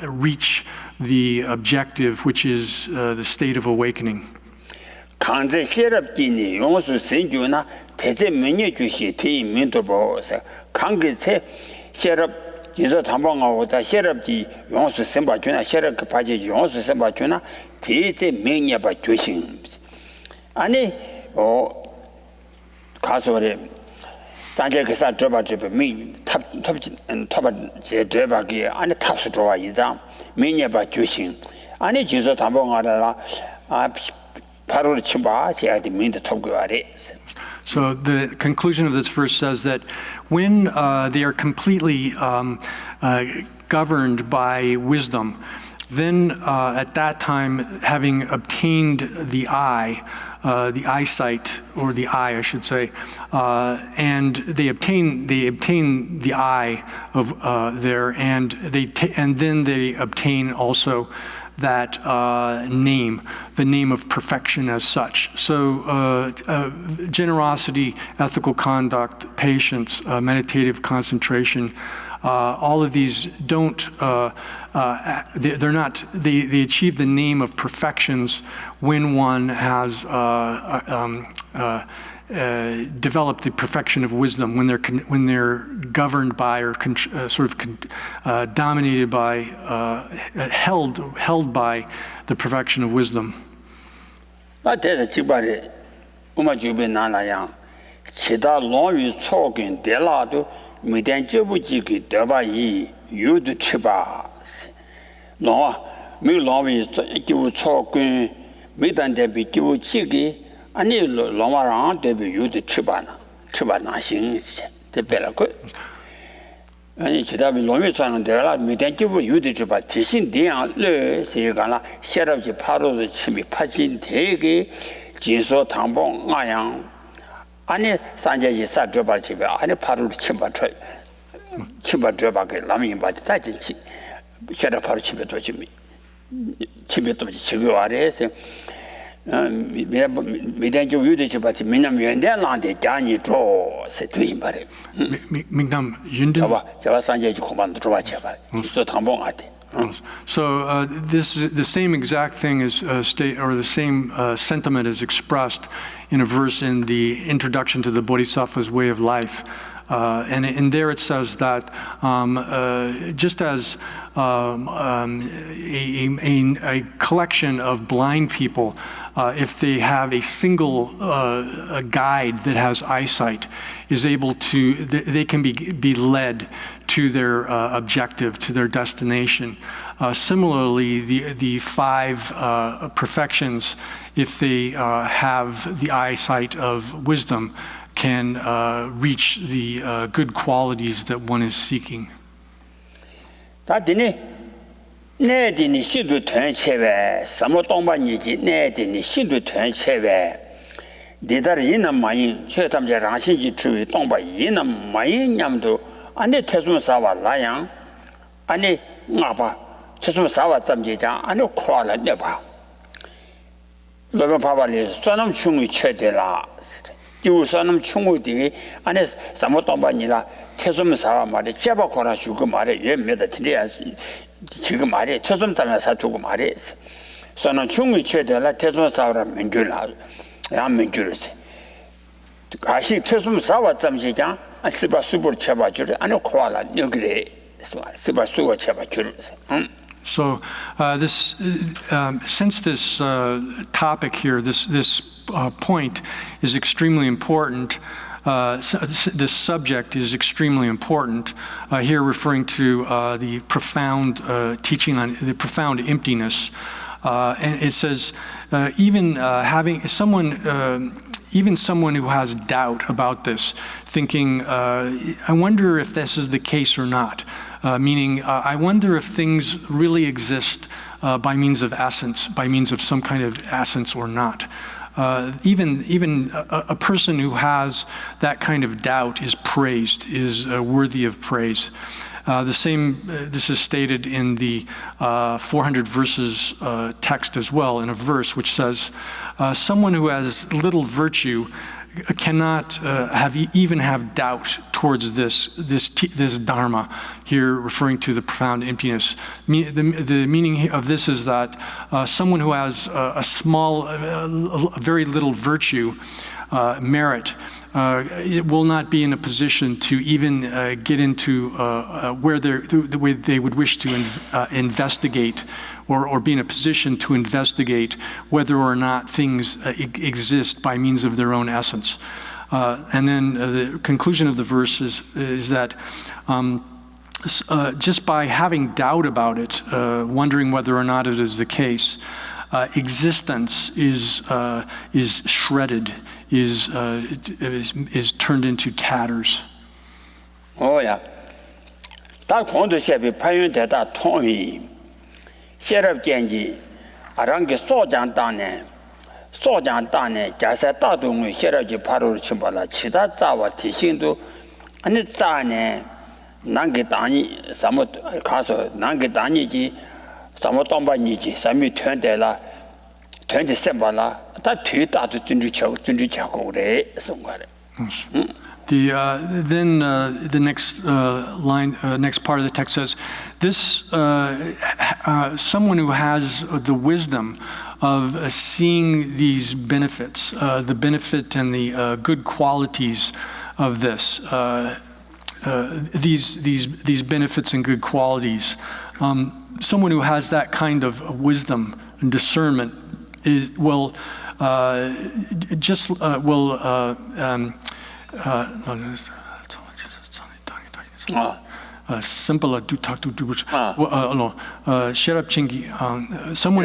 reach the objective, which is the state of awakening. 강제 셰럽기니 용수 생주나 대제 명예 주시 대의 민도보서 강제체 셰럽 지서 담방하고다 셰럽지 용수 선바주나 셰럽 그 바지 용수 선바주나 대제 명예바 주신 아니 가서래 산제 그사 저바집에 탑탑 제 저바기 아니 탑스 좋아 이장 명예바 주신 아니 지서 담방하다가 So the conclusion of this verse says that when they are completely governed by wisdom, then at that time, having obtained the eyesight, or the eye, I should say, and they obtain the eye of there, and then they obtain also that name, the name of perfection as such. So generosity, ethical conduct, patience, meditative concentration, all of these don't, they're not, they achieve the name of perfections when one has developed the perfection of wisdom, when they're governed by or dominated by, held by the perfection of wisdom. 아니 로마랑 대비 유대 치바나 신 대별고 아니 지답이 로미 사는 데라 미대기부 유대 치바 대신 대양을 세가나 셔럽지 파로의 침이 파진 대게 진소 당봉 아양 아니 산제지 사드바 집에 아니 파로를 침바 드바게 라미 바지 다진치 셔럽 파로 집에 도지미 집에 또 지고 아래에서 미대교 유대지 받지 민남 연대란데 장이 줘 세트인 바래 민남 연대 제가 산제지 고만도 줘 봐봐 또 당봉하대 So this is the same exact thing as the same sentiment is expressed in a verse in the introduction to the Bodhisattva's way of life. And in there it says that just as a collection of blind people, if they have a single guide that has eyesight, is able to, they can be led to their objective, to their destination. Similarly, the 5 perfections, if they have the eyesight of wisdom, can reach the good qualities that one is seeking. 내디니 시도 전체에 사모동반이지 내디니 시도 전체에 디다리나 마인 최탐제 라신지 주의 동바이나 마인 냠도 안에 태순사와 라양 안에 나바 tesum sawa zamje jang anu khwala ne ba lo ba ba le sonam chungu chede la yu sonam chungu di ane samo tomba ni la tesum sawa ma de jeba khora shugo ma de ye me da tria 지금 말에 tesum tamya sa tu고 말에 sonam chungu chede la tesum sawa menjula ya menjulse 가시 tesum sawa zamje jang siba subur cheba jure anu khwala nyogre siba suwa cheba jure So since this topic here, this point is extremely important, this subject is extremely important, here referring to the profound teaching on the profound emptiness. And it says, even someone who has doubt about this, thinking, I wonder if this is the case or not. Meaning, I wonder if things really exist by means of essence, by means of some kind of essence or not. Even a person who has that kind of doubt is praised, is worthy of praise. This is stated in the 400 verses text as well, in a verse which says, someone who has little virtue cannot even have doubt towards this dharma, here referring to the profound emptiness. The meaning of this is that someone who has a very little virtue, merit, it will not be in a position to even get into where they would wish to investigate or be in a position to investigate whether or not things exist by means of their own essence. And then the conclusion of the verse is that just by having doubt about it, wondering whether or not it is the case, existence is shredded, is turned into tatters. Oh yeah. 다 공도 셰비 파윤대다 통이 셰럽 genji 아랑게 소장단에 자세 다동의 셰럽지 바로 침발라 치다 자와 티신도 아니 자네 난게 다니 사모 가서 난게 다니지 사모 동반이지 삼이 퇴대라 퇴대 셈발라 다 뒤다도 준주차고 그래 송가래 Then the next line, next part of the text says, this someone who has the wisdom of seeing these benefits, the benefit and the good qualities of this, these benefits and good qualities, someone who has that kind of wisdom and discernment will simple do talk to do shut chingi someone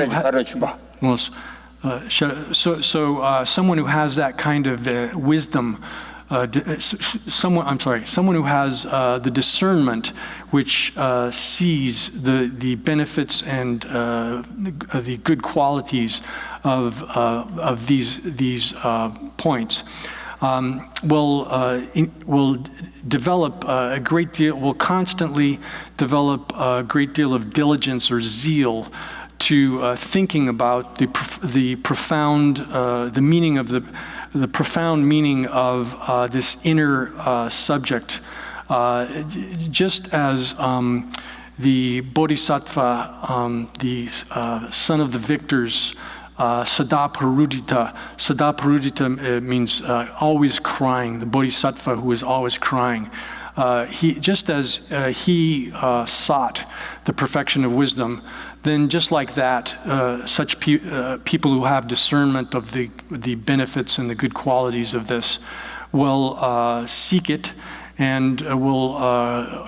someone who has that kind of wisdom, someone who has the discernment which sees the benefits and the good qualities of these points, will develop a great deal, will constantly develop a great deal of diligence or zeal to thinking about the profound, the meaning of the profound meaning of this inner subject, just as the Bodhisattva, the son of the victors, Sadaparudita. Sadaparudita means always crying, the Bodhisattva who is always crying. Just as he sought the perfection of wisdom, then just like that, such people who have discernment of the benefits and the good qualities of this will seek it and will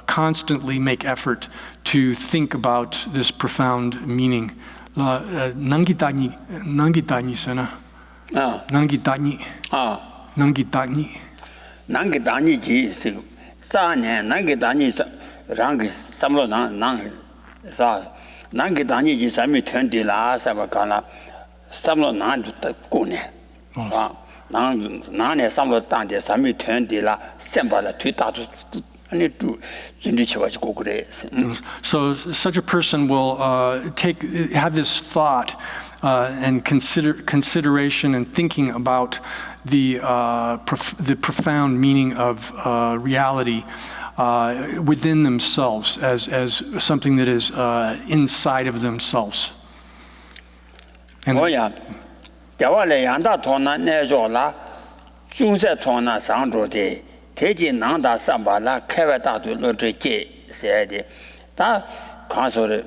constantly make effort to think about this profound meaning. Nangitani sana. Nangitani. Nangitani ji sa ne nangitani rang samlo nang sa nangitani ji sami twendi la sa ba kana samlo nang ta ku ne. Nang ne samlo tang de sami twendi la semba la tui ta 아니 또 진리치와지고 그래. So such a person will have this thought and consideration and thinking about the profound meaning of reality within themselves as something that is inside of themselves. And 뭐야? 대화를 양다 통나 내줘라. 중세 통나 상조대 대지 난다 삼바라开外大队 로드게 세야지. 다 가서를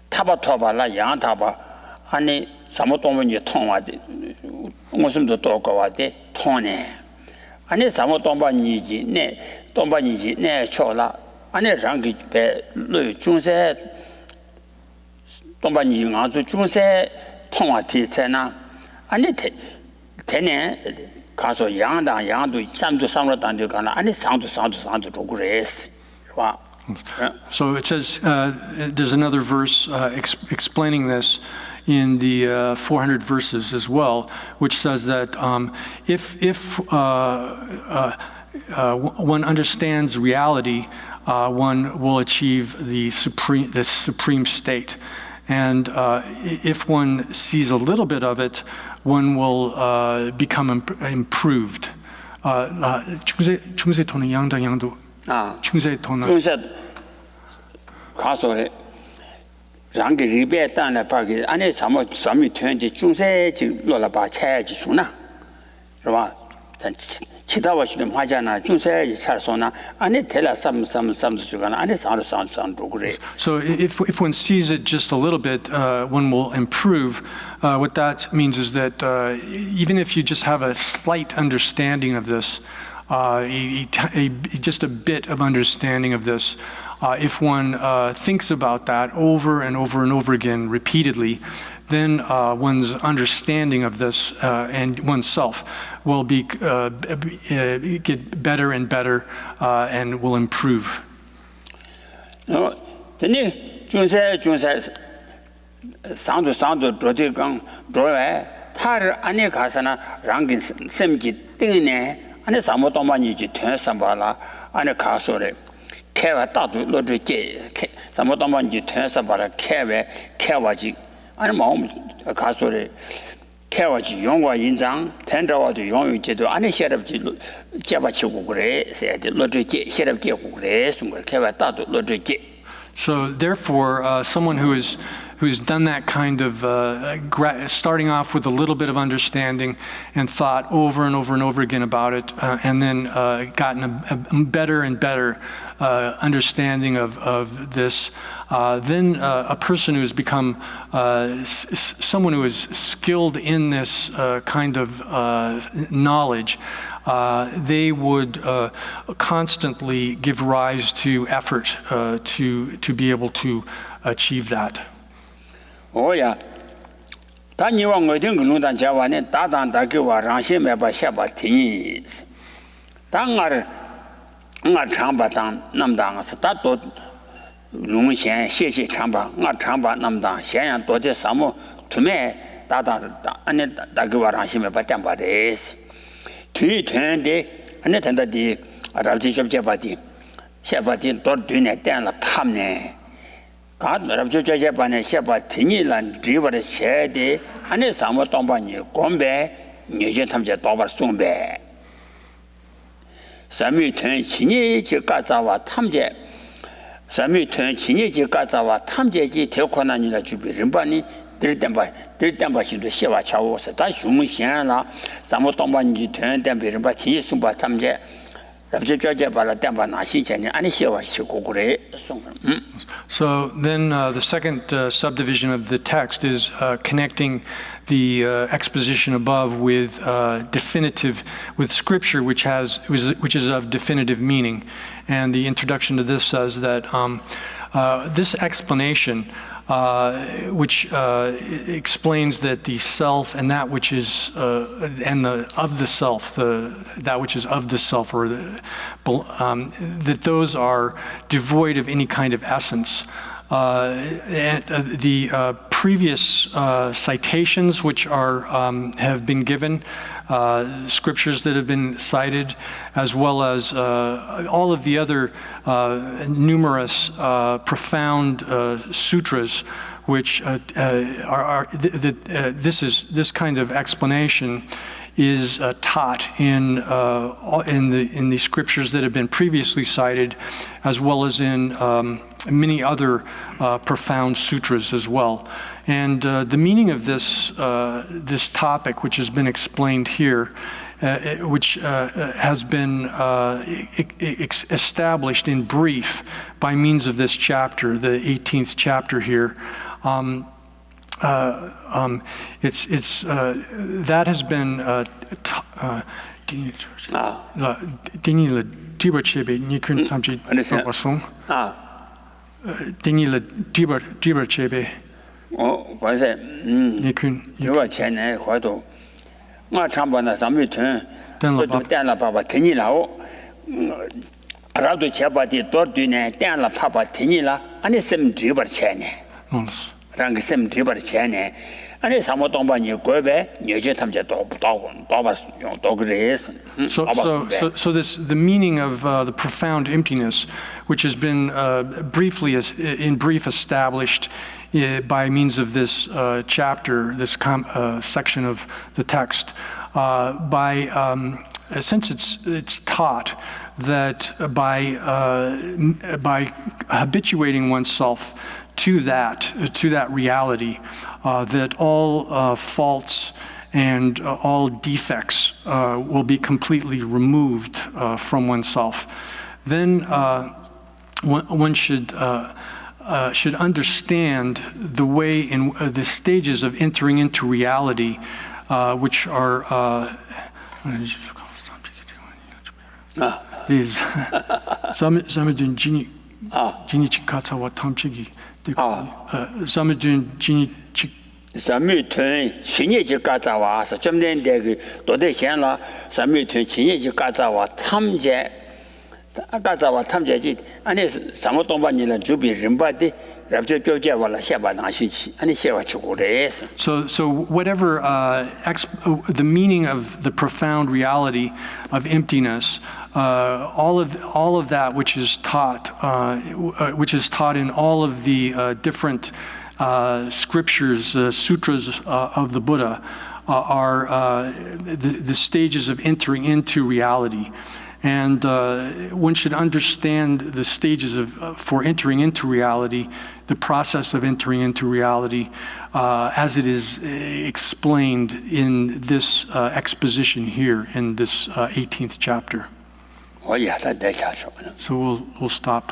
타바토바라 양타바 아니 사모동문이 통화데 무슨도 또거와데 통네. 아니 사모동반이지 네 동반이지 네 쳐라. 아니 랑기 배 중세 동반이 아주 중세 통화티세나 아니 대내 가서 양도 삼도 단도 가나 아니 상도 그래스 와. So it says there's another verse explaining this in the 400 verses as well, which says that if one understands reality, one will achieve the supreme state. And if one sees a little bit of it, one will become improved. 중세 토는 양도 중세 토는 중세 가서 랑게 리베 단에 파기 안에 삼이 퇴지 중세 지 놀라바 차야지 주나. 그봐. 치다와시는 하잖아. 중세 차서나 안에 텔라 삼도 주가나 안에 산도 그래. So if one sees it just a little bit, one will improve. What that means is that even if you just have a slight understanding of this, just a bit of understanding of this, if one thinks about that over and over again repeatedly, then one's understanding of this and oneself will get better and better and will improve. 근데 중세 상도 도대강 도에 타를 안에 가서나 랑긴 셈기 때문에 안에 사모도만이지 퇴삼발라 안에 가서래 개와 따도 로드게 사모도만이지 퇴삼발라 개와지 아니 마음 가서래 개와지 용과 인장 텐더와도 용유제도 안에 셔럽지 잡아치고 그래 세야지 로드게 셔럽게 그래 순걸 개와 따도 로드게. So therefore, someone who's done that kind of starting off with a little bit of understanding and thought over and over again about it, and then gotten a better and better understanding of this, then a person who has become someone who is skilled in this kind of knowledge, they would constantly give rise to effort to be able to achieve that. 오야 단위왕 어딘 그루단 자와네 다단다기와 랑시메바 샤바티 당을 nga changba dang namdang sa ta to lung xian xie xie changba nga changba namdang xian yang to de samu tume da ane da ge wa rang xi me ba tian ba des tui tuen de ane tan da di ra ji jab jab ba di xia ba di to du ne tian la pam ne ga ra ji jab ba ne xia ba ti ni lan ji ba de xie de ane samu dong ba ni gong be ni je tam je do ba song be 삼위튼 신예지 가자와 탐제 삼위튼 신예지 가자와 탐제지 대권한이라 주비른반이 들땐바신도 시와 차오서 다 흉신라 삼모동반지 된된비른바 진수바 탐제 랍제자제발라 땐바나 신전이 아니 시와 시고 그래 송. So then the second subdivision of the text is connecting the exposition above with with scripture, which is of definitive meaning, and the introduction to this says that this explanation, which explains that the self and that which is and the of the self, that which is of the self, or that those are devoid of any kind of essence. And the previous citations which are have been given, scriptures that have been cited, as well as all of the other numerous profound sutras, which this kind of explanation is taught in the scriptures that have been previously cited, as well as in many other profound sutras as well. And the meaning of this this topic, which has been explained here, which has been established in brief by means of this chapter, the 18th chapter here. It's that has been So the meaning of the profound emptiness, which has been in brief established by means of this chapter, this section of the text, since it's taught that by habituating oneself to that reality, that all faults and all defects will be completely removed from oneself, then one should understand the way in the stages of entering into reality, which are these Zamedun Jini Katsawa Tamchigi. Zamedun Jini Zamutun Chinese Gazawa, Jamden Deg, Dode Shanla, Zamutun Chinese Gazawa, Tamje Gazawa Tamjit, and his Samotombanila Jubi Rimbadi, Rabja Jojavala Shabanashi, and his Sheva. So whatever the meaning of the profound reality of emptiness, all of that which is taught in all of the different scriptures, sutras of the Buddha, are the stages of entering into reality. And one should understand the stages for entering into reality, the process of entering into reality, as it is explained in this exposition here in this 18th chapter. So we'll stop.